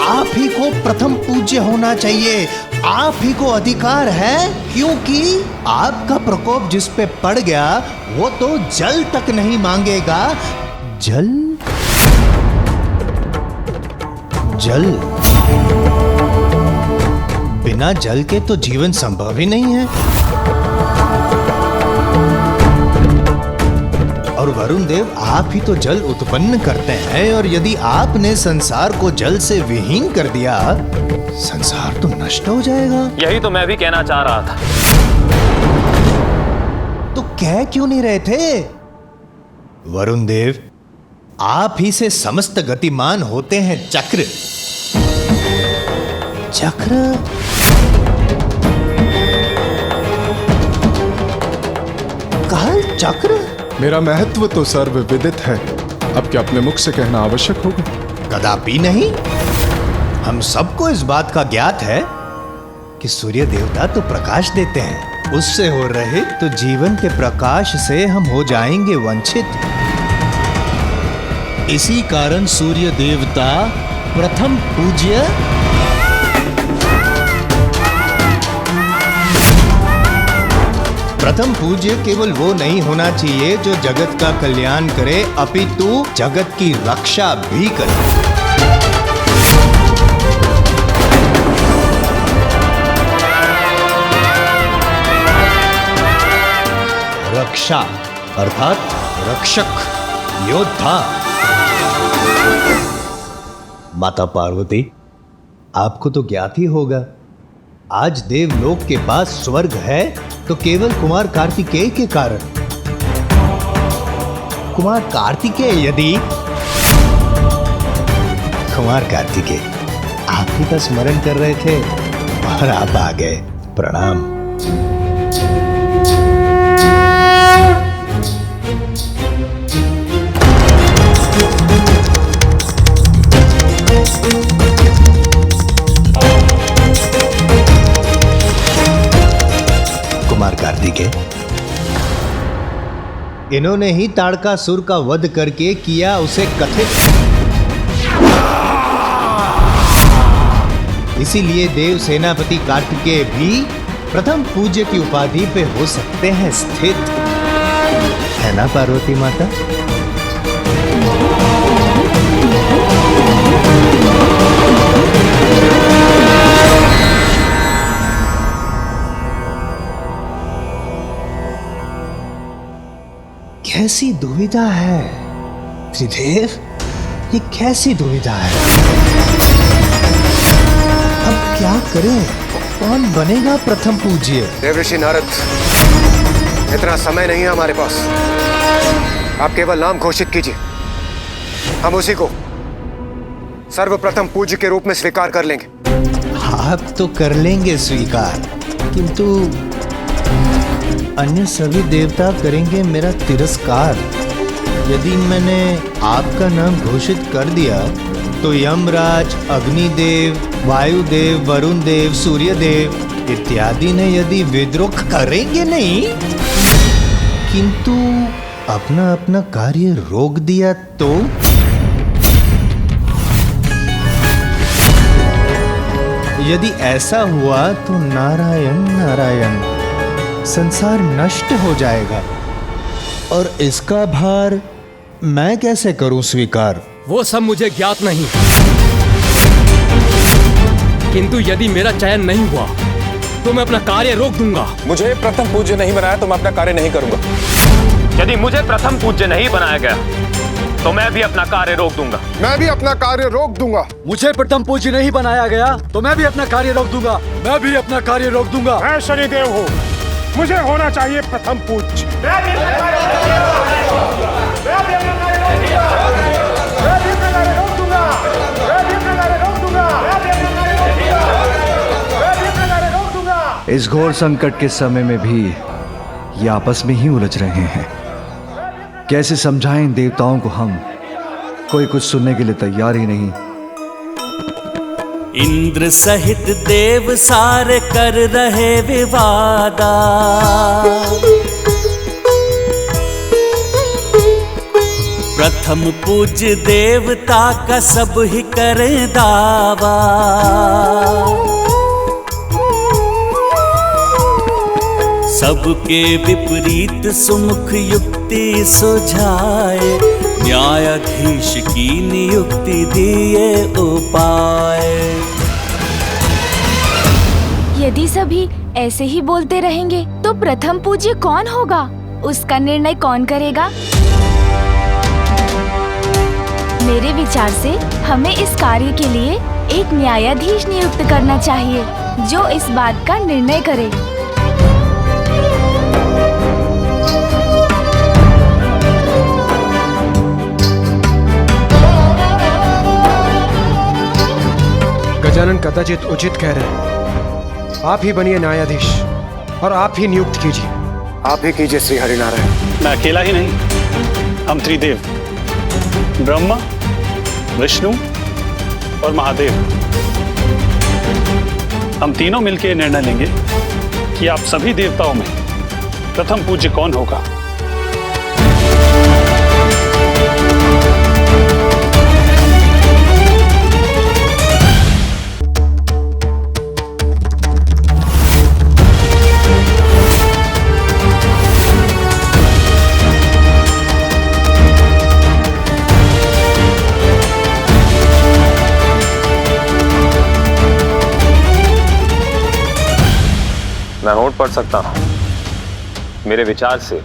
आप ही को प्रथम पूज्य होना चाहिए। आप ही को अधिकार है, क्योंकि आपका प्रकोप जिस पे पड़ गया वो तो जल तक नहीं मांगेगा। जल जल बिना जल के तो जीवन संभव ही नहीं है। और वरुण देव, आप ही तो जल उत्पन्न करते हैं, और यदि आपने संसार को जल से विहीन कर दिया, संसार तो नष्ट हो जाएगा। यही तो मैं भी कहना चाह रहा था। तो कह क्यों नहीं रहे थे? वरुण देव, आप ही से समस्त गतिमान होते हैं चक्र। चक्र काल चक्र? मेरा महत्व तो सर्वविदित है, अब क्या अपने मुख से कहना आवश्यक होगा? कदापि नहीं। हम सबको इस बात का ज्ञात है कि सूर्य देवता तो प्रकाश देते हैं, उससे हो रहे तो जीवन के प्रकाश से हम हो जाएंगे वंचित। इसी कारण सूर्य देवता प्रथम पूज्य केवल वो नहीं होना चाहिए जो जगत का कल्याण करे, अपितु जगत की रक्षा भी करे। रक्षा अर्थात रक्षक, योद्धा। माता पार्वती, आपको तो ज्ञात ही होगा, आज देवलोक के पास स्वर्ग है तो केवल कुमार कार्तिकेय के कारण। कुमार कार्तिकेय आप ही का स्मरण कर रहे थे और आप आ गए। प्रणाम। कुमार कार्तिकेय, इन्होंने ही ताड़कासुर का वध करके किया उसे कथित। इसीलिए देव सेनापति कार्तिकेय भी प्रथम पूज्य की उपाधि पे हो सकते हैं स्थित, है ना पार्वती माता? कैसी दुविधा है त्रिदेव, ये कैसी दुविधा है। अब क्या करें, कौन बनेगा प्रथम पूज्य? देवऋषि नारद, इतना समय नहीं है हमारे पास। आप केवल नाम घोषित कीजिए, हम उसी को सर्वप्रथम पूज्य के रूप में स्वीकार कर लेंगे। आप तो कर लेंगे स्वीकार, किंतु अन्य सभी देवता करेंगे मेरा तिरस्कार। यदि मैंने आपका नाम घोषित कर दिया तो यमराज, अग्निदेव, वायुदेव, वरुण देव, सूर्यदेव इत्यादि ने यदि विद्रोह करेंगे नहीं, किंतु अपना अपना कार्य रोक दिया तो यदि ऐसा हुआ तो नारायण नारायण, संसार नष्ट हो जाएगा और इसका भार मैं कैसे करूं स्वीकार? वो सब मुझे ज्ञात नहीं, किंतु यदि मेरा चयन नहीं हुआ तो मैं अपना कार्य रोक दूंगा। मुझे प्रथम पूज्य नहीं बनाया तो मैं अपना कार्य नहीं करूंगा। यदि मुझे प्रथम पूज्य नहीं बनाया गया तो मैं भी अपना कार्य रोक दूंगा। मैं भी अपना कार्य रोक दूंगा। मुझे प्रथम पूज्य नहीं बनाया गया तो मैं भी अपना कार्य रोक दूंगा। मैं भी अपना कार्य रोक दूंगा। मैं शनिदेव हूँ, मुझे होना चाहिए प्रथम पूज्य। इस घोर संकट के समय में भी ये आपस में ही उलझ रहे हैं। कैसे समझाएं देवताओं को हम? कोई कुछ सुनने के लिए तैयार ही नहीं। इंद्र सहित देव सारे कर रहे विवादा, प्रथम पूज्य देवता का सब ही करे दावा। सबके विपरीत सुमुख युक्ति सुझाए, न्यायाधीश की नियुक्ति दिए उपाय। यदि सभी ऐसे ही बोलते रहेंगे तो प्रथम पूज्य कौन होगा? उसका निर्णय कौन करेगा? मेरे विचार से हमें इस कार्य के लिए एक न्यायाधीश नियुक्त करना चाहिए जो इस बात का निर्णय करे। गजानन कदाचित उचित कह रहे हैं। आप ही बनिए न्यायाधीश और आप ही नियुक्त कीजिए। आप ही कीजिए श्री हरिनारायण। मैं अकेला ही नहीं, हम त्रिदेव ब्रह्मा, विष्णु और महादेव, हम तीनों मिलकर निर्णय लेंगे कि आप सभी देवताओं में प्रथम पूज्य कौन होगा। मैं होठ पढ़ सकता हूं। मेरे विचार से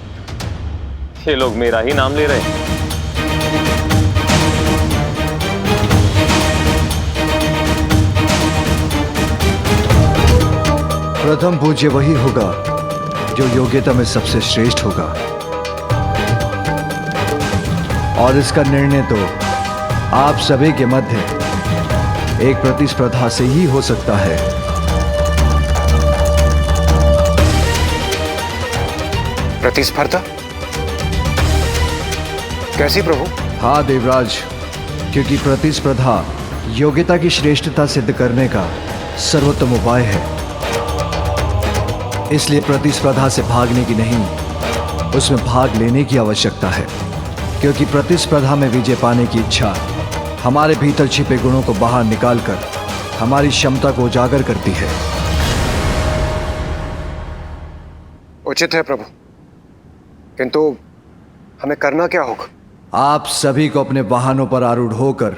ये लोग मेरा ही नाम ले रहे हैं। प्रथम पूज्य वही होगा जो योग्यता में सबसे श्रेष्ठ होगा, और इसका निर्णय तो आप सभी के मध्य एक प्रतिस्पर्धा से ही हो सकता है। प्रतिस्पर्धा? कैसी प्रभु? हाँ देवराज, क्योंकि प्रतिस्पर्धा योग्यता की श्रेष्ठता सिद्ध करने का सर्वोत्तम उपाय है। इसलिए प्रतिस्पर्धा से भागने की नहीं, उसमें भाग लेने की आवश्यकता है, क्योंकि प्रतिस्पर्धा में विजय पाने की इच्छा हमारे भीतर छिपे गुणों को बाहर निकालकर हमारी क्षमता को उजागर करती है। उचित है प्रभु, किंतु हमें करना क्या होगा? आप सभी को अपने वाहनों पर आरूढ़ होकर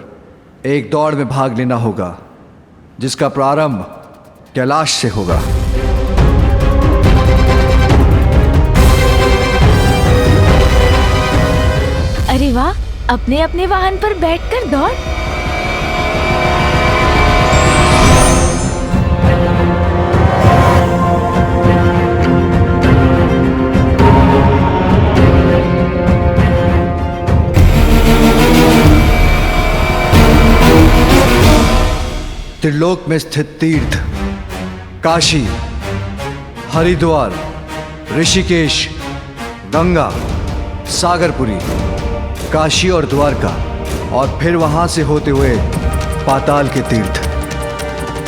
एक दौड़ में भाग लेना होगा, जिसका प्रारंभ कैलाश से होगा। अरे वाह, अपने अपने वाहन पर बैठकर दौड़। त्रिलोक में स्थित तीर्थ काशी, हरिद्वार, ऋषिकेश, गंगा, सागरपुरी, काशी और द्वारका, और फिर वहां से होते हुए पाताल के तीर्थ,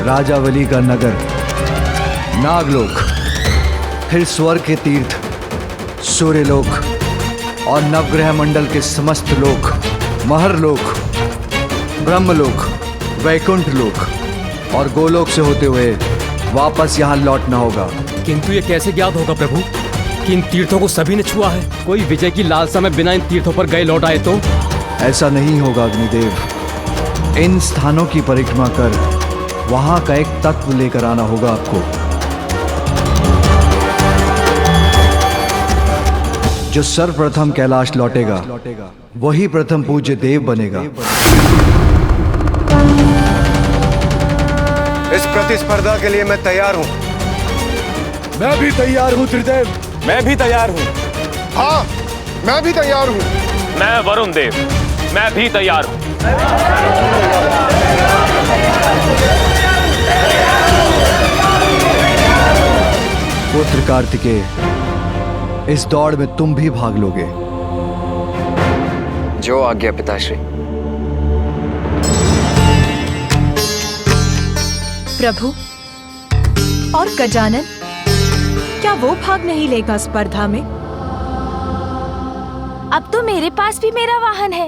राजावली का नगर, नागलोक, फिर स्वर्ग के तीर्थ, सूर्यलोक और नवग्रह मंडल के समस्त लोक, महरलोक, ब्रह्मलोक, वैकुंठ लोक, और गोलोक से होते हुए वापस यहाँ लौटना होगा। किंतु ये कैसे ज्ञात होगा प्रभु कि इन तीर्थों को सभी ने छुआ है? कोई विजय की लालसा में बिना इन तीर्थों पर गए लौट आए तो? ऐसा नहीं होगा अग्निदेव। इन स्थानों की परिक्रमा कर वहां का एक तत्व लेकर आना होगा आपको, जो सर्वप्रथम कैलाश लौटेगा वही प्रथम पूज्य देव बनेगा। इस प्रतिस्पर्धा के लिए मैं तैयार हूं। मैं भी तैयार हूं त्रिदेव। मैं भी तैयार हूं। हाँ, मैं भी तैयार हूं। मैं वरुण देव, मैं भी तैयार हूं। पुत्र कार्तिकेय, इस दौड़ में तुम भी भाग लोगे। जो आज्ञा पिताश्री। प्रभु और गजानन, क्या वो भाग नहीं लेगा स्पर्धा में? अब तो मेरे पास भी मेरा वाहन है।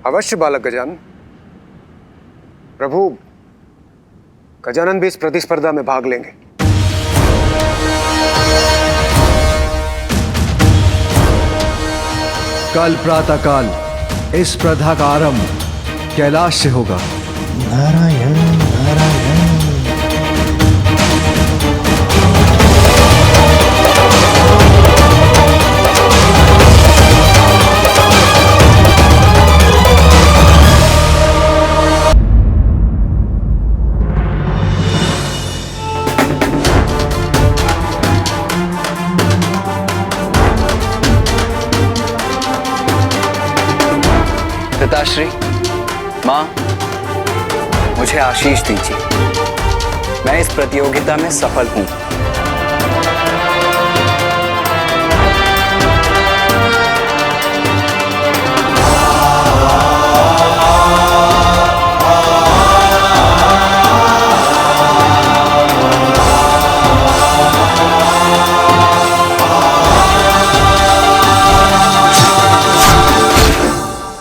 अवश्य बालक गजानन। प्रभु, गजानन भी इस प्रतिस्पर्धा में भाग लेंगे। कल प्रातःकाल इस स्पर्धा का आरंभ कैलाश से होगा। नारायण नारायण। पिताश्री, माँ, मुझे आशीष दीजिए। मैं इस प्रतियोगिता में सफल हूँ।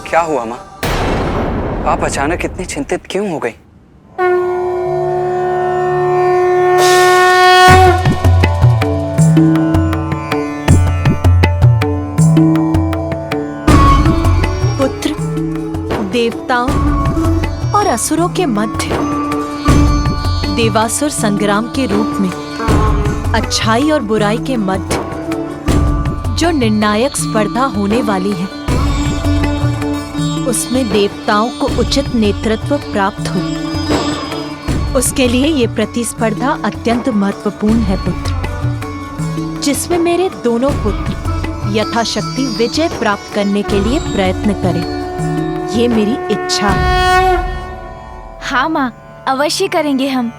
क्या हुआ माँ? आप अचानक इतनी चिंतित क्यों हो गई? पुत्र, देवताओं और असुरों के मध्य देवासुर संग्राम के रूप में अच्छाई और बुराई के मध्य जो निर्णायक स्पर्धा होने वाली है, उसमें देवताओं को उचित नेतृत्व प्राप्त हो, उसके लिए ये प्रतिस्पर्धा अत्यंत महत्वपूर्ण है पुत्र, जिसमें मेरे दोनों पुत्र यथाशक्ति विजय प्राप्त करने के लिए प्रयत्न करें। ये मेरी इच्छा है। हाँ माँ, अवश्य करेंगे हम।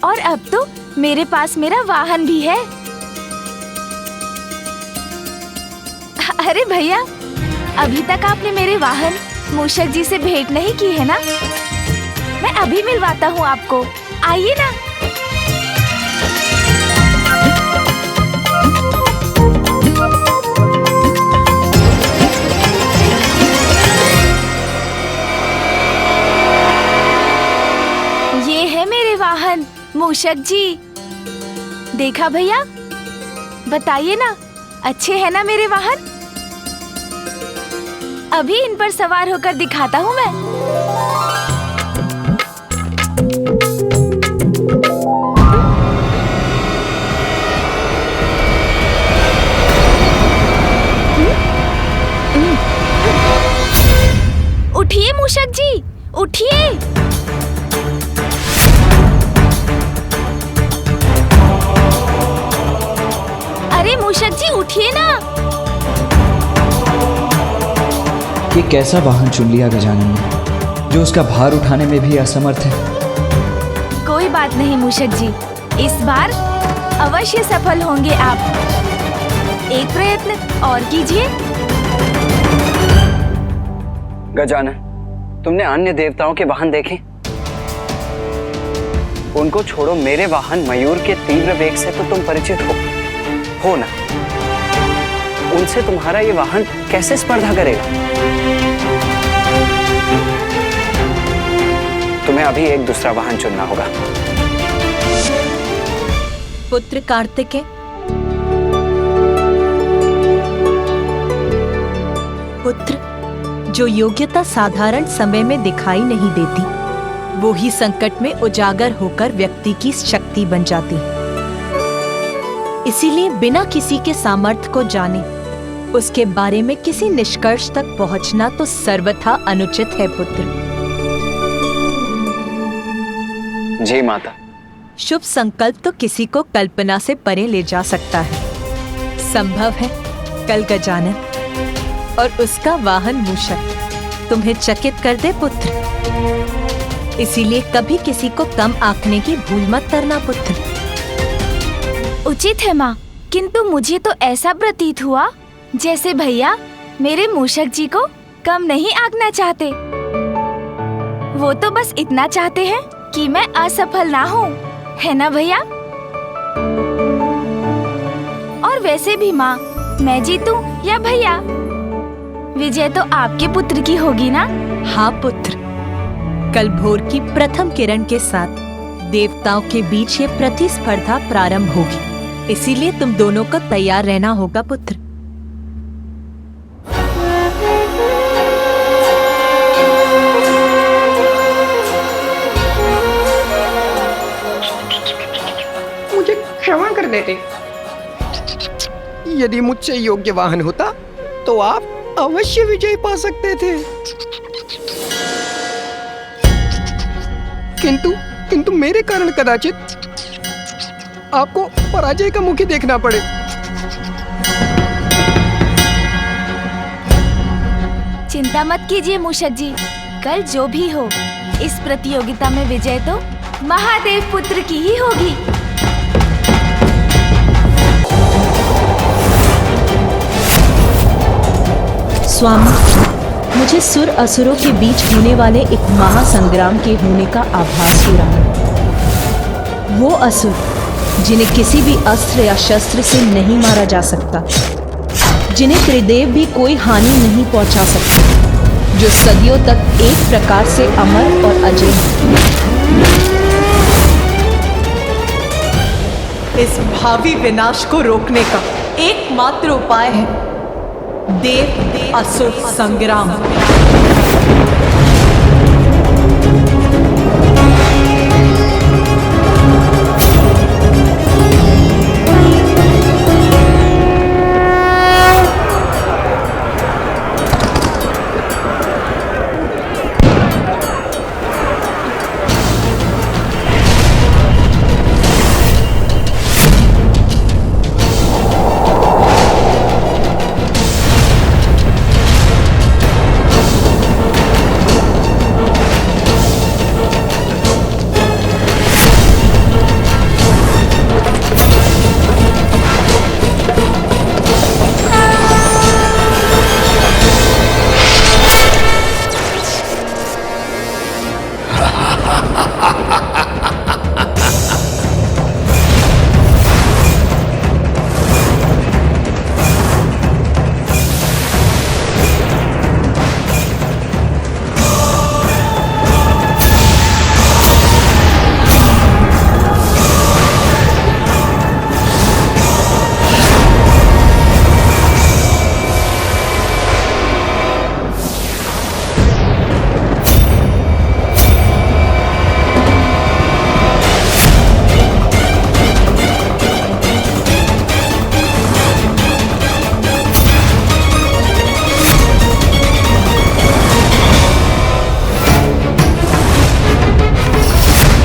और अब तो मेरे पास मेरा वाहन भी है। अरे भैया, अभी तक आपने मेरे वाहन मूषक जी से भेंट नहीं की है ना? मैं अभी मिलवाता हूँ आपको, आइए ना। ये है मेरे वाहन मूषक जी। देखा भैया? बताइए ना, अच्छे है ना मेरे वाहन? अभी इन पर सवार होकर दिखाता हूँ मैं। उठिए मूषक जी, उठिए। अरे मूषक जी, उठिए ना। ये कैसा वाहन चुन लिया गजानन ने, जो उसका भार उठाने में भी असमर्थ है। कोई बात नहीं मूषक जी, इस बार अवश्य सफल होंगे आप। एक प्रयत्न और कीजिए। गजानन, तुमने अन्य देवताओं के वाहन देखे? उनको छोड़ो, मेरे वाहन मयूर के तीव्र वेग से तो तुम परिचित हो ना? उनसे तुम्हारा ये वाहन कैसे स्पर्धा करेगा? तुम्हें अभी एक दूसरा वाहन चुनना होगा। पुत्र कार्तिकेय, पुत्र, जो योग्यता साधारण समय में दिखाई नहीं देती, वो ही संकट में उजागर होकर व्यक्ति की शक्ति बन जाती है। इसीलिए बिना किसी के सामर्थ्य को जाने उसके बारे में किसी निष्कर्ष तक पहुंचना तो सर्वथा अनुचित है पुत्र। जी माता। शुभ संकल्प तो किसी को कल्पना से परे ले जा सकता है। संभव है कल गजानन और उसका वाहन मूषक तुम्हें चकित कर दे पुत्र। इसीलिए कभी किसी को कम आंकने की भूल मत करना पुत्र। उचित है माँ, किंतु मुझे तो ऐसा प्रतीत हुआ जैसे भैया मेरे मूषक जी को कम नहीं आंकना चाहते। वो तो बस इतना चाहते हैं कि मैं असफल ना हूँ, है ना भैया? और वैसे भी माँ, मैं जीतूं या भैया, विजय तो आपके पुत्र की होगी ना? हाँ पुत्र, कल भोर की प्रथम किरण के साथ देवताओं के बीच ये प्रतिस्पर्धा प्रारंभ होगी। इसीलिए तुम दोनों को तैयार रहना होगा पुत्र। मुझे क्षमा कर देते। यदि मुझसे योग्य वाहन होता तो आप अवश्य विजय पा सकते थे। किंतु मेरे कारण कदाचित आपको पराजय का मुख ही देखना पड़े। चिंता मत कीजिए मूषक जी, कल जो भी हो, इस प्रतियोगिता में विजय तो महादेव पुत्र की ही होगी। स्वामी, मुझे सुर असुरों के बीच होने वाले एक महासंग्राम के होने का आभास हो रहा है। वो असुर जिन्हें किसी भी अस्त्र या शस्त्र से नहीं मारा जा सकता, जिन्हें त्रिदेव भी कोई हानि नहीं पहुंचा सकता, जो सदियों तक एक प्रकार से अमर और अजय है। इस भावी विनाश को रोकने का एकमात्र उपाय है देव असुर संग्राम।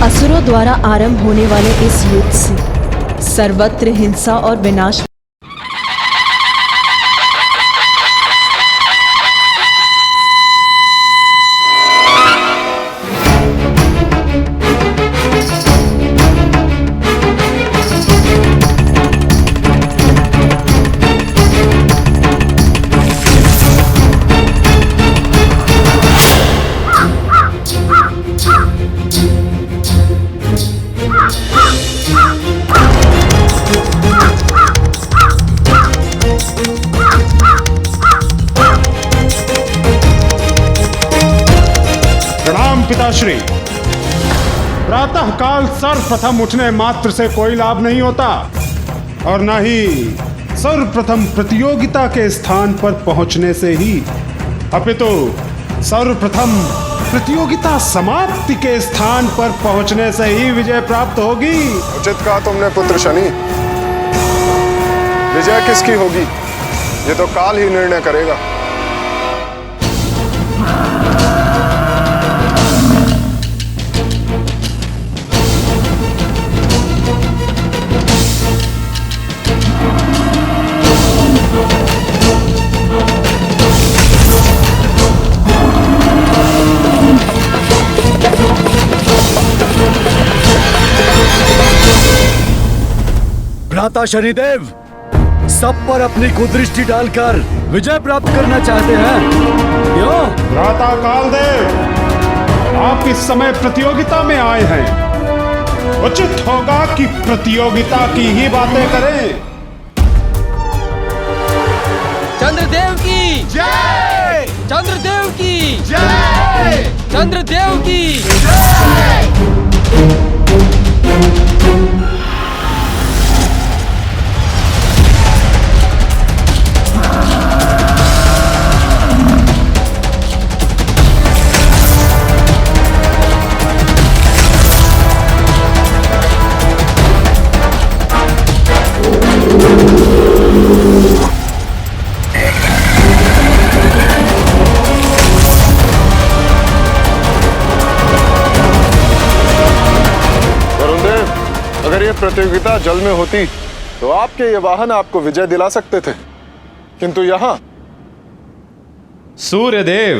असुरों द्वारा आरंभ होने वाले इस युद्ध से सर्वत्र हिंसा और विनाश प्रणाम पिताश्री। प्रातः काल सर्वप्रथम उठने मात्र से कोई लाभ नहीं होता और न ही सर्वप्रथम प्रतियोगिता के स्थान पर पहुंचने से ही, अपितु सर्वप्रथम प्रतियोगिता समाप्ति के स्थान पर पहुंचने से ही विजय प्राप्त होगी। उचित कहा तुमने पुत्र शनि। विजय किसकी होगी ये तो काल ही निर्णय करेगा। भ्राता शनिदेव सब पर अपनी कुदृष्टि डालकर विजय प्राप्त करना चाहते हैं, क्यों? भ्राता कालदेव, आप इस समय प्रतियोगिता में आए हैं। उचित होगा कि प्रतियोगिता की ही बातें करें। चंद्रदेव की जय! चंद्रदेव की जय! चंद्रदेव की प्रतियोगिता जल में होती तो आपके ये वाहन आपको विजय दिला सकते थे, किंतु यहाँ। सूर्यदेव,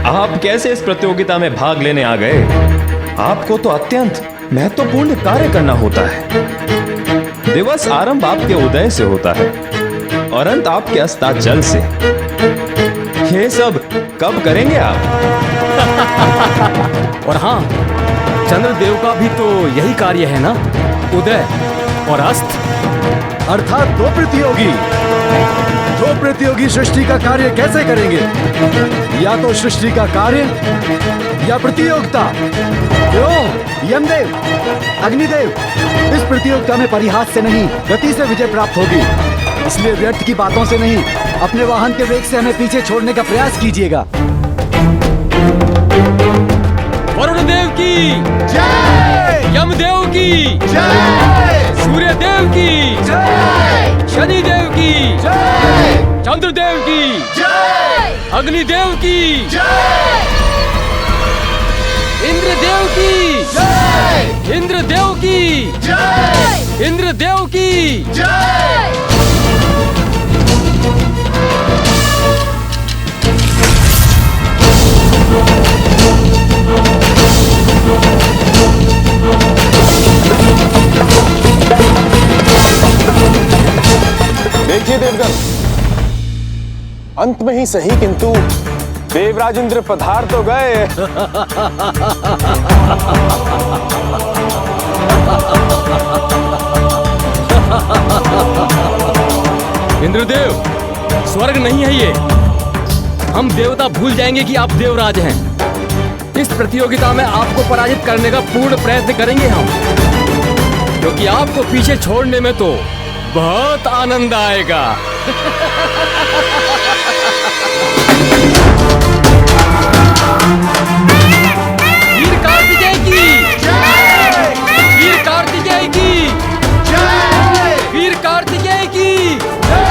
आप कैसे इस प्रतियोगिता में भाग लेने आ गए? आपको तो अत्यंत महत्वपूर्ण कार्य करना होता है। दिवस आरंभ आपके उदय से होता है और अंत आपके अस्ताचल से। ये सब कब करेंगे आप? और हाँ, चंद्रदेव का भी तो यही कार्य है ना, उदय और अस्त। अर्थात दो प्रतियोगी सृष्टि का कार्य कैसे करेंगे? या तो सृष्टि का कार्य या प्रतियोगिता। क्यों यमदेव, अग्निदेव, इस प्रतियोगिता में परिहास से नहीं, गति से विजय प्राप्त होगी। इसलिए व्यर्थ की बातों से नहीं, अपने वाहन के वेग से हमें पीछे छोड़ने का प्रयास कीजिएगा। वरुणदेव की जय! यमदेव की जय! सूर्यदेव की जय! शनिदेव की जय! चंद्रदेव की जय! अग्निदेव की जय! इंद्रदेव की जय! इंद्रदेव की जय! इंद्रदेव की जय! देखिए देवगण, अंत में ही सही किंतु देवराज इंद्र पधार तो गए। इंद्रदेव, स्वर्ग नहीं है ये। हम देवता भूल जाएंगे कि आप देवराज हैं। इस प्रतियोगिता में आपको पराजित करने का पूर्ण प्रयत्न करेंगे हम, क्योंकि आपको पीछे छोड़ने में तो बहुत आनंद आएगा। वीर कार्तिकेय की जय! वीर कार्तिकेय की जय! वीर कार्तिकेय की जय!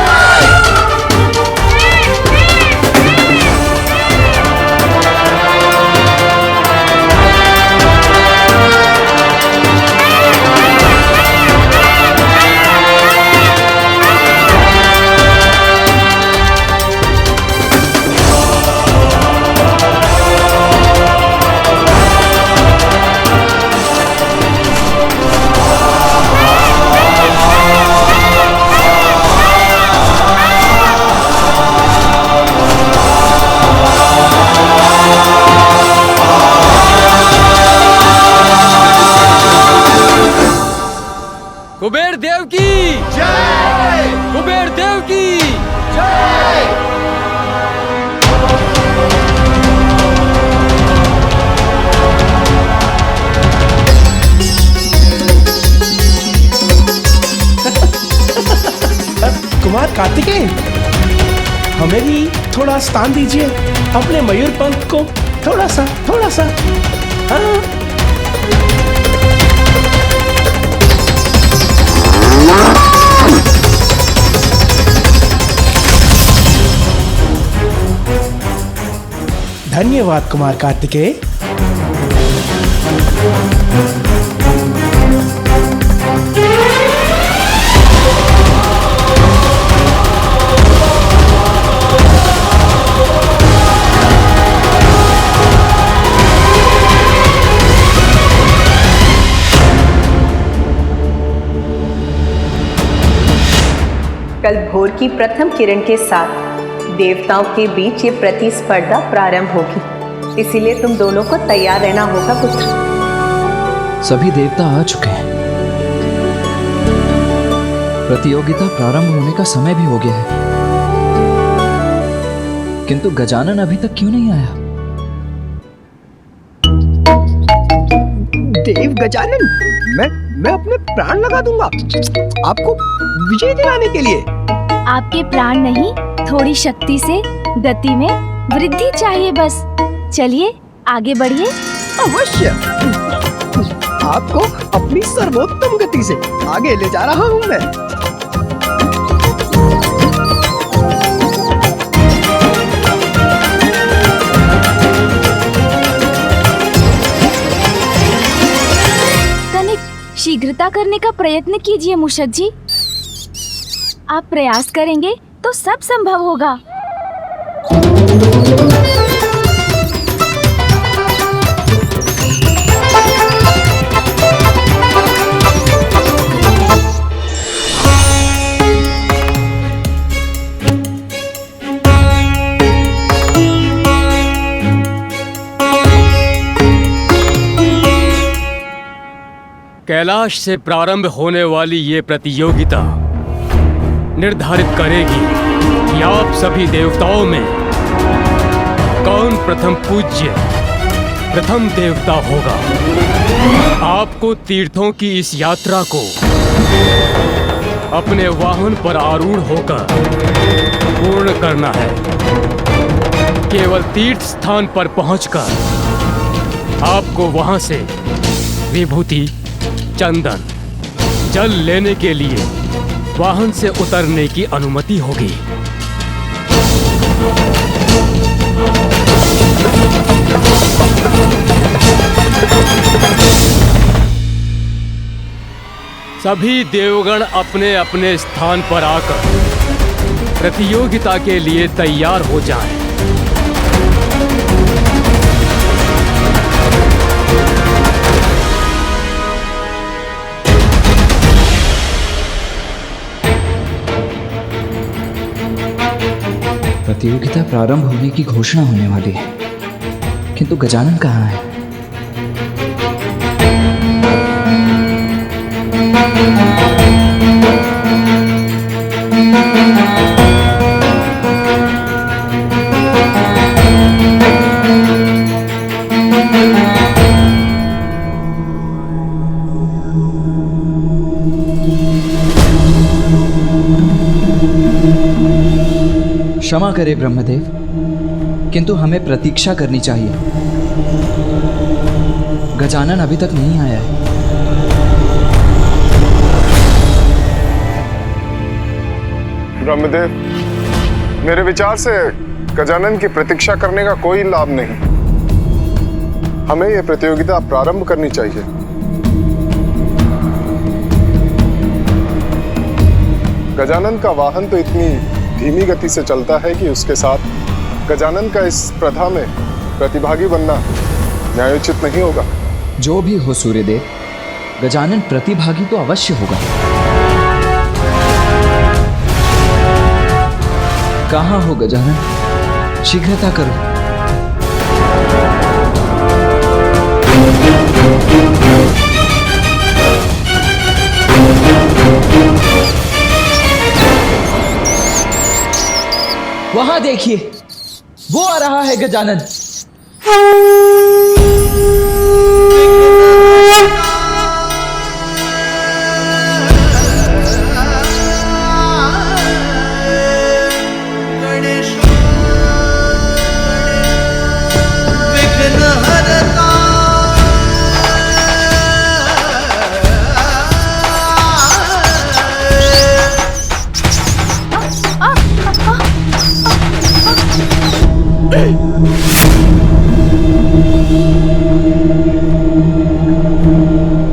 कार्तिकेय, हमें भी थोड़ा स्थान दीजिए, अपने मयूर पंख को थोड़ा सा हाँ। धन्यवाद कुमार कार्तिकेय। कल भोर की प्रथम किरण के साथ देवताओं के बीच ये प्रतिस्पर्धा प्रारंभ होगी, इसीलिए तुम दोनों को तैयार रहना होगा पुत्र। सभी देवता आ चुके हैं। प्रतियोगिता प्रारंभ होने का समय भी हो गया है, किंतु गजानन अभी तक क्यों नहीं आया? देव गजानन, मैं अपने प्राण लगा दूंगा आपको विजय दिलाने के लिए। आपके प्राण नहीं, थोड़ी शक्ति से गति में वृद्धि चाहिए बस। चलिए आगे बढ़िए। अवश्य, आपको अपनी सर्वोत्तम गति से आगे ले जा रहा हूँ मैं। तनिक शीघ्रता करने का प्रयत्न कीजिए मूषक जी। आप प्रयास करेंगे तो सब संभव होगा। कैलाश से प्रारंभ होने वाली ये प्रतियोगिता निर्धारित करेगी कि आप सभी देवताओं में कौन प्रथम पूज्य प्रथम देवता होगा। आपको तीर्थों की इस यात्रा को अपने वाहन पर आरूढ़ होकर पूर्ण करना है। केवल तीर्थ स्थान पर पहुंचकर आपको वहां से विभूति, चंदन, जल लेने के लिए वाहन से उतरने की अनुमति होगी। सभी देवगण अपने अपने स्थान पर आकर प्रतियोगिता के लिए तैयार हो जाएं। प्रतियोगिता प्रारंभ होने की घोषणा होने वाली है, किंतु गजानन कहाँ है? क्षमा करे ब्रह्मदेव, किंतु हमें प्रतीक्षा करनी चाहिए। गजानन अभी तक नहीं आया है। ब्रह्मदेव, मेरे विचार से गजानन की प्रतीक्षा करने का कोई लाभ नहीं। हमें यह प्रतियोगिता प्रारंभ करनी चाहिए। गजानन का वाहन तो इतनी धीमी गति से चलता है कि उसके साथ गजानन का इस प्रथा में प्रतिभागी बनना न्यायोचित नहीं होगा। जो भी हो सूर्यदेव, गजानन प्रतिभागी तो अवश्य होगा। कहाँ हो गजानन? शीघ्रता करो। वहां देखिए, वो आ रहा है गजानन।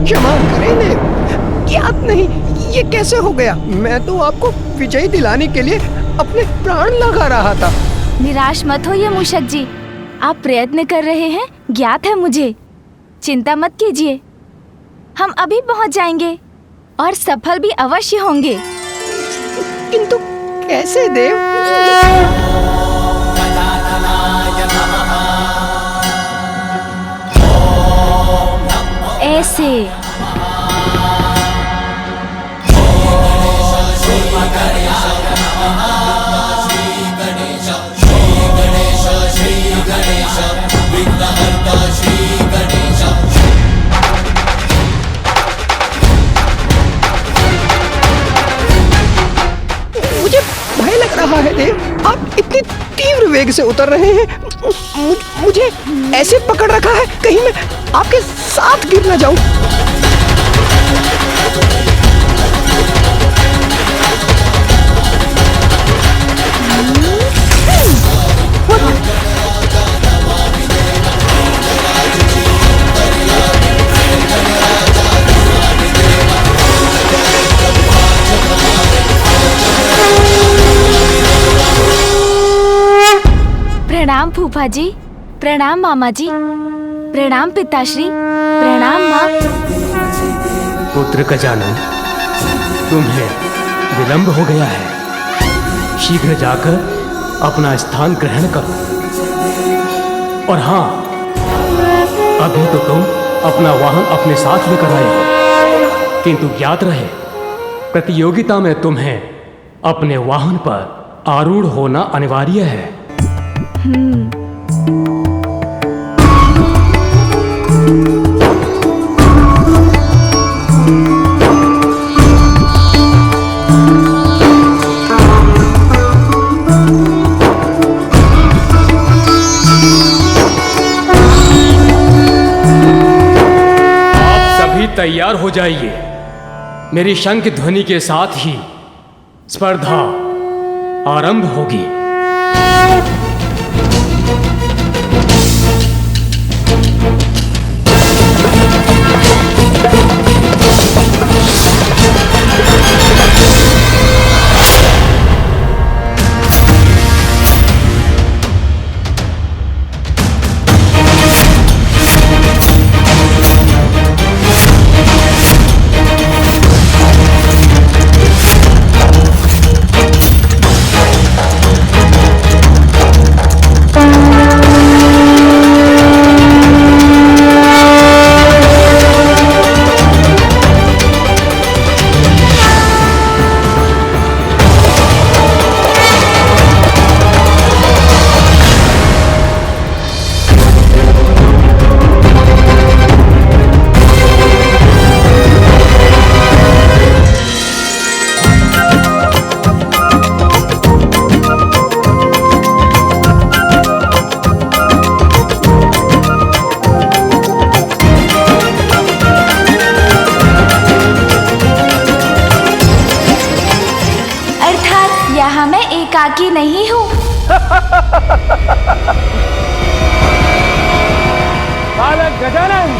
क्षमा करें देव, ज्ञात नहीं ये कैसे हो गया। मैं तो आपको विजयी दिलाने के लिए अपने प्राण लगा रहा था। निराश मत होइए मूषक जी, आप प्रयत्न कर रहे हैं, ज्ञात है मुझे। चिंता मत कीजिए, हम अभी पहुंच जाएंगे और सफल भी अवश्य होंगे। किंतु कैसे देव? ऐसे मुझे भय लग रहा है देव, आप इतनी तीव्र वेग से उतर रहे हैं। मुझे ऐसे पकड़ रखा है कहीं मैं आपके साथ गिर न जाऊं। प्रणाम फूफा जी, प्रणाम मामा जी, प्रणाम पिताश्री, प्रणाम माँ। पुत्र गजानन, तुम्हें विलंब हो गया है, शीघ्र जाकर अपना स्थान ग्रहण करो। और हाँ, अभी तो तुम अपना वाहन अपने साथ लेकर आए हो, किंतु ज्ञात रहे प्रतियोगिता में तुम्हें अपने वाहन पर आरूढ़ होना अनिवार्य है। तैयार हो जाइए, मेरी शंख ध्वनि के साथ ही स्पर्धा आरंभ होगी। एकाकी नहीं हूँ। बालक गजानन,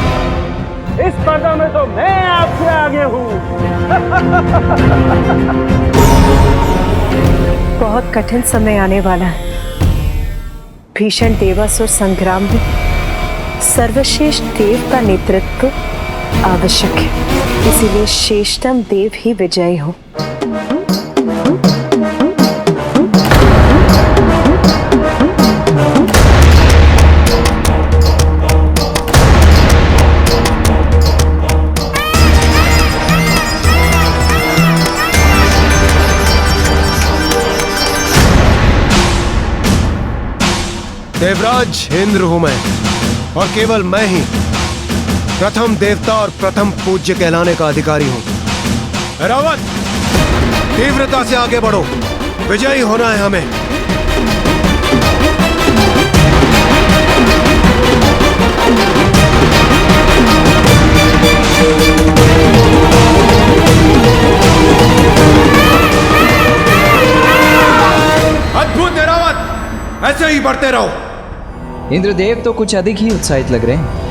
इस स्पर्धा में तो मैं आपसे आगे हूँ। बहुत कठिन समय आने वाला है। भीषण देवासुर संग्राम में सर्वश्रेष्ठ देव का नेतृत्व आवश्यक है, इसीलिए श्रेष्ठतम देव ही विजयी हो। देवराज इंद्र हूं मैं, और केवल मैं ही प्रथम देवता और प्रथम पूज्य कहलाने का अधिकारी हूं। रावत, तीव्रता से आगे बढ़ो, विजयी होना है हमें। अद्भुत है रावत, ऐसे ही बढ़ते रहो। इंद्रदेव तो कुछ अधिक ही उत्साहित लग रहे हैं।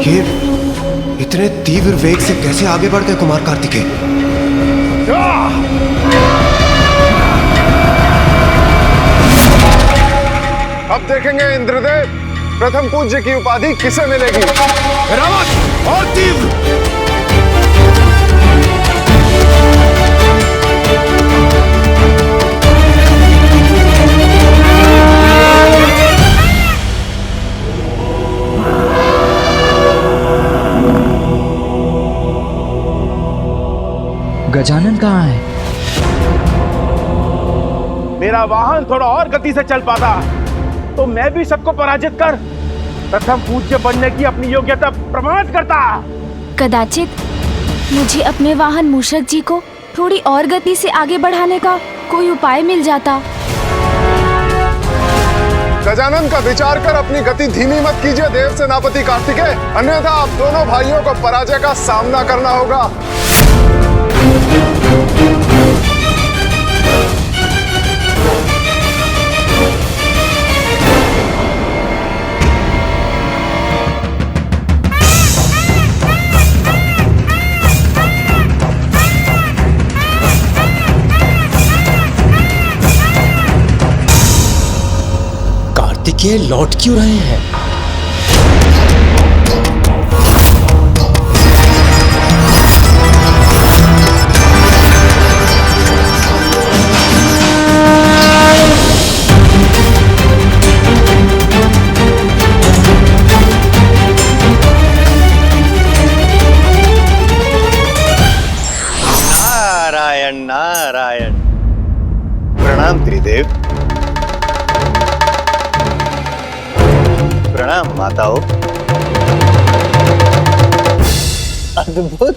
ये इतने तीव्र वेग से कैसे आगे बढ़ गए कुमार कार्तिकेय? अब देखेंगे इंद्रदेव प्रथम पूज्य की उपाधि किसे मिलेगी। रावत और तीव्र। गजानन कहाँ है? मेरा वाहन थोड़ा और गति से चल पाता तो मैं भी सबको पराजित कर प्रथम पूज्य बनने की अपनी योग्यता प्रमाणित करता। कदाचित मुझे अपने वाहन मूषक जी को थोड़ी और गति से आगे बढ़ाने का कोई उपाय मिल जाता। गजानन का विचार कर अपनी गति धीमी मत कीजिए देव सेनापति कार्तिकेय, अन्यथा आप दोनों भाइयों को पराजय का सामना करना होगा। कार्तिकेय लौट क्यों रहे हैं? नारायण नारायण। प्रणाम त्रिदेव। प्रणाम माताओं। अद्भुत।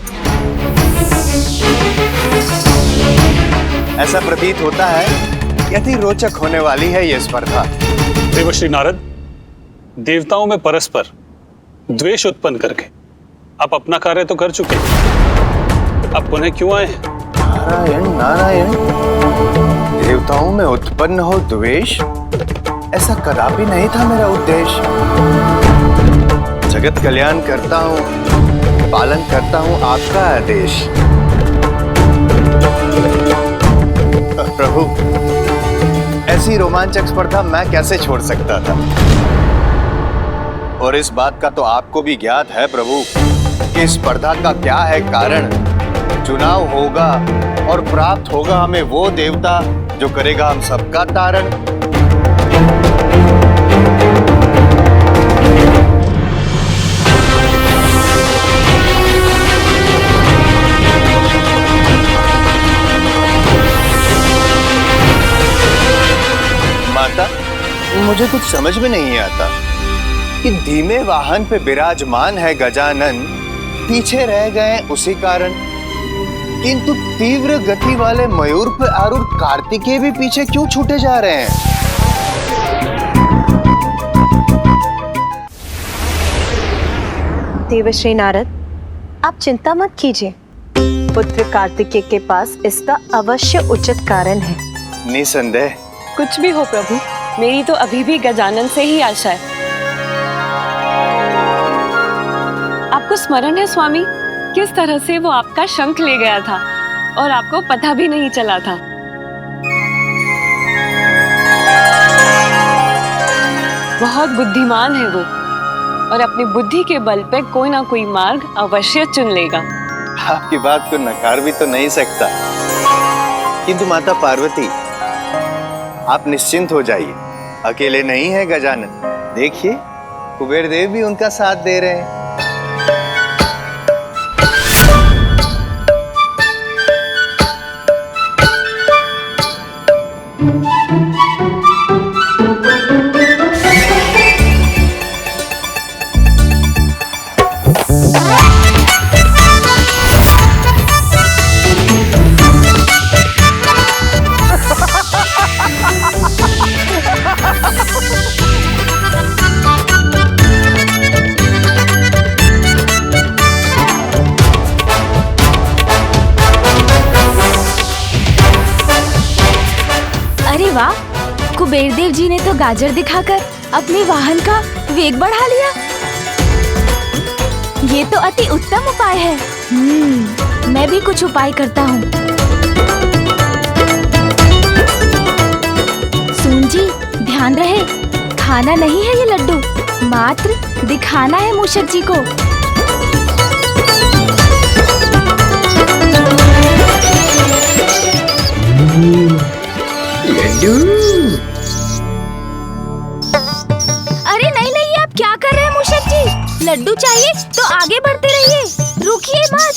ऐसा प्रतीत होता है यदि रोचक होने वाली है यह स्पर्धा। देवर्षि नारद, देवताओं में परस्पर द्वेष उत्पन्न करके आप अपना कार्य तो कर चुके, अब पुनः क्यों आए? नारायण नारायण। देवताओं में उत्पन्न हो द्वेष, ऐसा कदापि नहीं था मेरा उद्देश्य। जगत कल्याण करता हूँ, पालन करता हूँ आपका आदेश। प्रभु, ऐसी रोमांचक स्पर्धा मैं कैसे छोड़ सकता था? और इस बात का तो आपको भी ज्ञात है प्रभु कि स्पर्धा का क्या है कारण। चुनाव होगा और प्राप्त होगा हमें वो देवता जो करेगा हम सबका तारण। माता, मुझे कुछ समझ में नहीं आता कि धीमे वाहन पे विराजमान है गजानन, पीछे रह गए उसी कारण, किंतु तीव्र गति वाले मयूर पे आरूढ़ कार्तिकेय भी पीछे क्यों छूटे जा रहे हैं? देवर्षि नारद, आप चिंता मत कीजिए। पुत्र कार्तिकेय के पास इसका अवश्य उचित कारण है। निसंदेह। कुछ भी हो प्रभु, मेरी तो अभी भी गजानन से ही आशा है। आपको स्मरण है स्वामी, किस तरह से वो आपका शंख ले गया था और आपको पता भी नहीं चला था। बहुत बुद्धिमान है वो और अपनी बुद्धि के बल पे कोई ना कोई मार्ग अवश्य चुन लेगा। आपकी बात को नकार भी तो नहीं सकता, किंतु माता पार्वती आप निश्चिंत हो जाइए, अकेले नहीं है गजानन। देखिए कुबेर देव भी उनका साथ दे रहे हैं। कुबेर देव जी ने तो गाजर दिखाकर अपने वाहन का वेग बढ़ा लिया। ये तो अति उत्तम उपाय है। मैं भी कुछ उपाय करता हूँ। सुन जी, ध्यान रहे, खाना नहीं है ये लड्डू, मात्र दिखाना है मूषक जी को। अरे नहीं नहीं, आप क्या कर रहे हैं मूषक जी? लड्डू चाहिए तो आगे बढ़ते रहिए, रुकिए मत।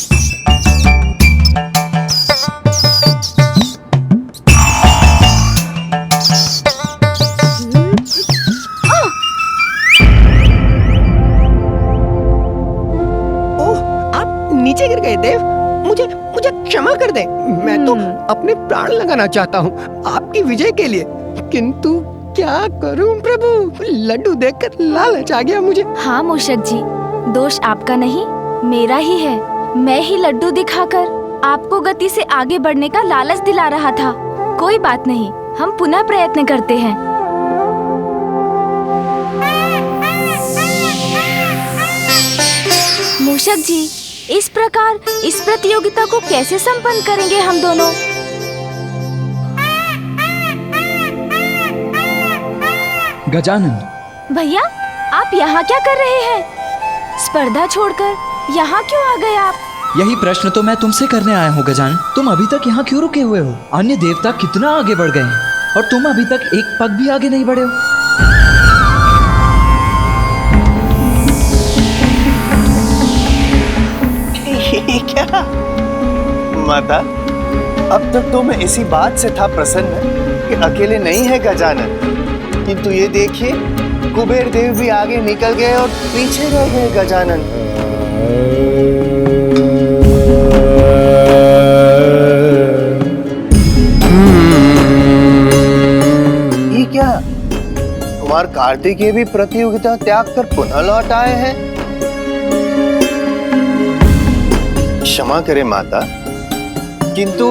ओह, आप नीचे गिर गए देव। मुझे क्षमा कर दे। मैं तो अपने प्राण लगाना चाहता हूँ आपकी विजय के लिए, किंतु क्या करूं प्रभु, लड्डू देखकर लालच आ गया मुझे। हाँ मूषक जी, दोष आपका नहीं, मेरा ही है। मैं ही लड्डू दिखाकर आपको गति से आगे बढ़ने का लालच दिला रहा था। कोई बात नहीं, हम पुनः प्रयत्न करते हैं। मूषक जी, इस प्रकार इस प्रतियोगिता को कैसे संपन्न करेंगे हम दोनों? गजानन भैया, आप यहाँ क्या कर रहे हैं? स्पर्धा छोड़कर यहाँ क्यों आ गए आप? यही प्रश्न तो मैं तुमसे करने आया हूँ गजानन। तुम अभी तक यहाँ क्यों रुके हुए हो? अन्य देवता कितना आगे बढ़ गए हैं और तुम अभी तक एक पग भी आगे नहीं बढ़े हो। क्या माता, अब तक तो मैं इसी बात से था प्रसन्न कि अकेले नहीं है गजानन, किंतु ये देखिए कुबेर देव भी आगे निकल गए और पीछे रह गए गजानन। ये क्या, कुमार कार्तिकेय भी प्रतियोगिता त्याग कर पुनः लौट आए हैं? क्षमा करें माता, किंतु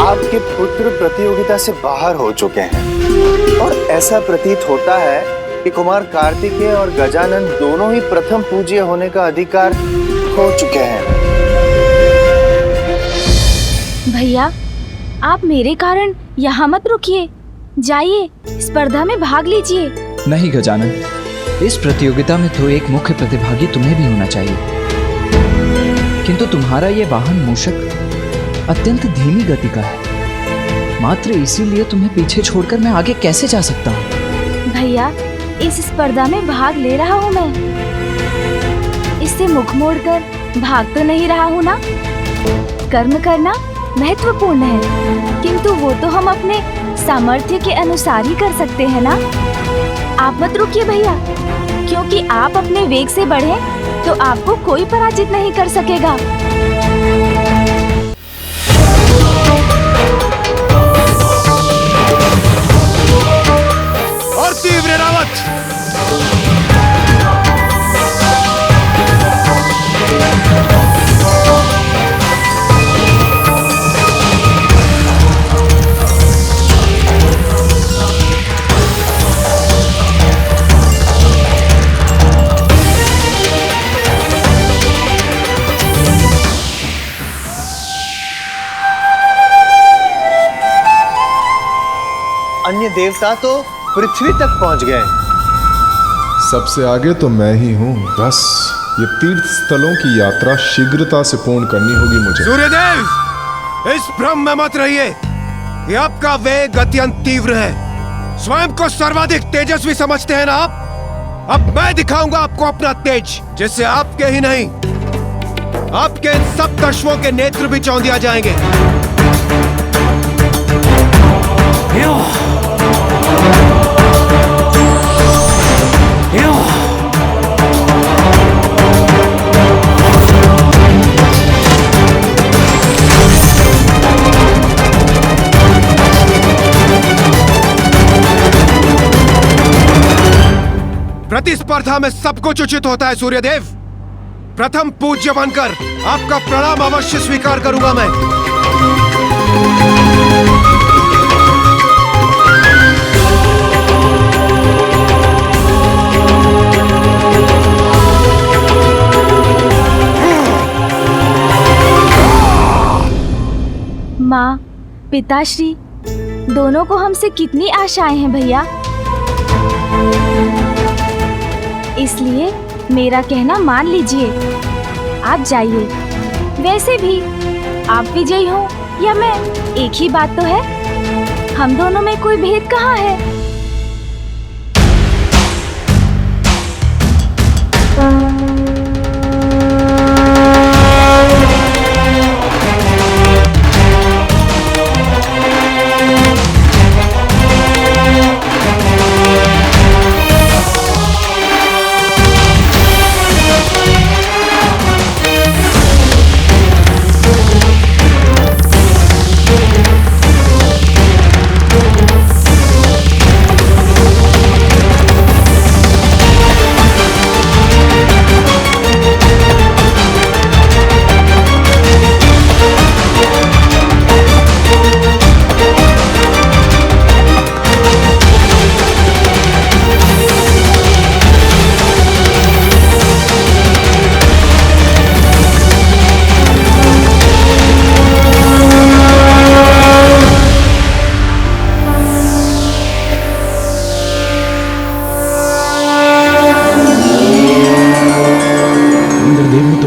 आपके पुत्र प्रतियोगिता से बाहर हो चुके हैं और ऐसा प्रतीत होता है कि कुमार कार्तिकेय और गजानन दोनों ही प्रथम पूज्य होने का अधिकार खो चुके हैं। भैया, आप मेरे कारण यहाँ मत रुकिए, जाइए स्पर्धा में भाग लीजिए। नहीं गजानन, इस प्रतियोगिता में तो एक मुख्य प्रतिभागी तुम्हें भी होना चाहिए, किंतु तुम्हारा ये वाहन मूषक अत्यंत धीमी गति का है। मात्र इसीलिए तुम्हें पीछे छोड़कर मैं आगे कैसे जा सकता हूँ? भैया, इस स्पर्धा में भाग ले रहा हूँ मैं, इससे मुख मोड़कर भाग तो नहीं रहा हूँ ना। कर्म करना महत्वपूर्ण है, किंतु वो तो हम अपने सामर्थ्य के अनुसार ही कर सकते हैं ना। आप मत रुकिए भैया, क्योंकि आप अपने वेग से बढ़े तो आपको कोई पराजित नहीं कर सकेगा। और तीव्र रावत, अन्य देवता तो पृथ्वी तक पहुंच गए। सबसे आगे तो मैं ही हूँ। बस ये तीर्थ स्थलों की यात्रा शीघ्रता से पूर्ण करनी होगी मुझे। सूर्यदेव, इस भ्रम में मत रहिए कि आपका वेग अत्यंत तीव्र है। स्वयं को सर्वाधिक तेजस्वी समझते हैं ना आप? अब मैं दिखाऊंगा आपको अपना तेज, जिससे आपके ही नहीं आपके इन सब दशवों के नेत्र भी चौंधिया जाएंगे। प्रतिस्पर्धा में सब कुछ उचित होता है सूर्यदेव। प्रथम पूज्य बनकर आपका प्रणाम अवश्य स्वीकार करूंगा मैं। पिताश्री, दोनों को हमसे कितनी आशाएं हैं भैया, इसलिए मेरा कहना मान लीजिए, आप जाइए। वैसे भी आप विजयी हो या मैं, एक ही बात तो है, हम दोनों में कोई भेद कहाँ है।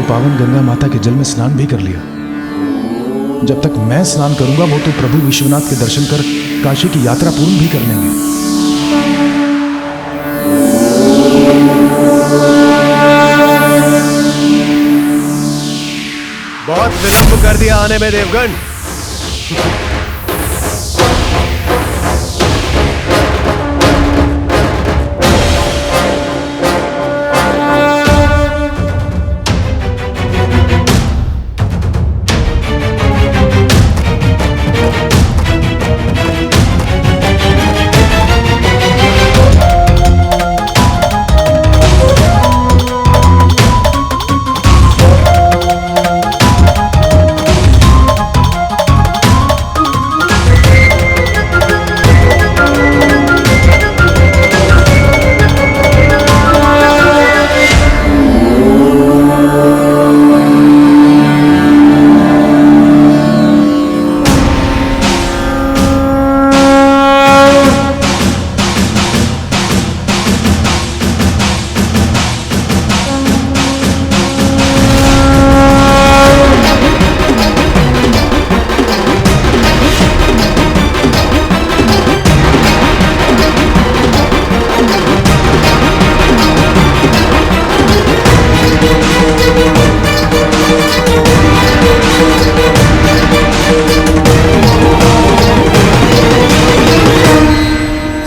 पावन गंगा माता के जल में स्नान भी कर लिया। जब तक मैं स्नान करूंगा वो तो प्रभु विश्वनाथ के दर्शन कर काशी की यात्रा पूर्ण भी कर लेंगे। बहुत विलंब कर दिया आने में देवगण।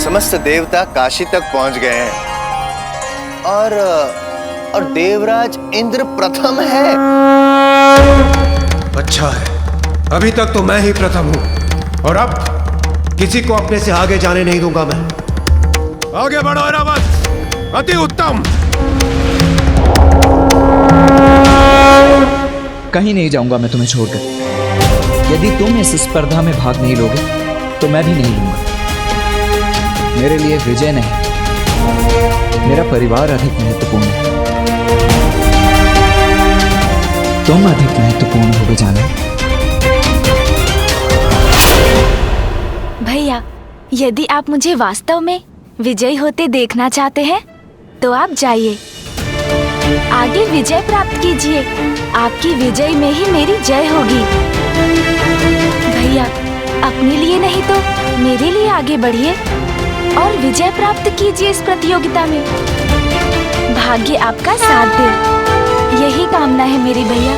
समस्त देवता काशी तक पहुंच गए हैं और देवराज इंद्र प्रथम है। अच्छा है, अभी तक तो मैं ही प्रथम हूं और अब किसी को अपने से आगे जाने नहीं दूंगा मैं। आगे बढ़ो ऐरावत, अति उत्तम। कहीं नहीं जाऊंगा मैं तुम्हें छोड़कर। यदि तुम इस स्पर्धा में भाग नहीं लोगे तो मैं भी नहीं लूंगा। मेरे लिए विजय नहीं, मेरा परिवार अधिक महत्वपूर्ण है। तुम अधिक महत्वपूर्ण हो जाना। भैया, यदि आप मुझे वास्तव में विजयी होते देखना चाहते हैं तो आप जाइए, आगे विजय प्राप्त कीजिए। आपकी विजय में ही मेरी जय होगी। भैया, अपने लिए नहीं तो मेरे लिए आगे बढ़िए और विजय प्राप्त कीजिए इस प्रतियोगिता में। भाग्य आपका साथ दे, यही कामना है मेरी भैया।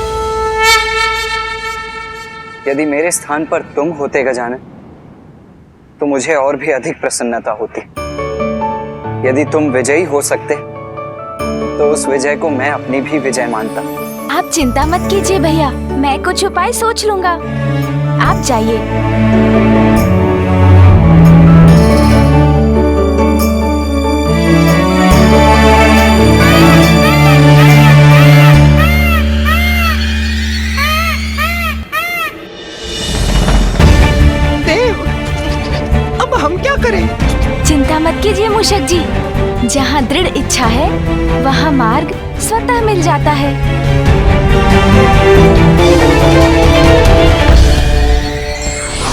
यदि मेरे स्थान पर तुम होते गजानन तो मुझे और भी अधिक प्रसन्नता होती। यदि तुम विजयी हो सकते तो उस विजय को मैं अपनी भी विजय मानता। आप चिंता मत कीजिए भैया, मैं कुछ उपाय सोच लूंगा। आप जाइए। चिंता मत कीजिए मूषक जी, जहाँ दृढ़ इच्छा है वहाँ मार्ग स्वतः मिल जाता है।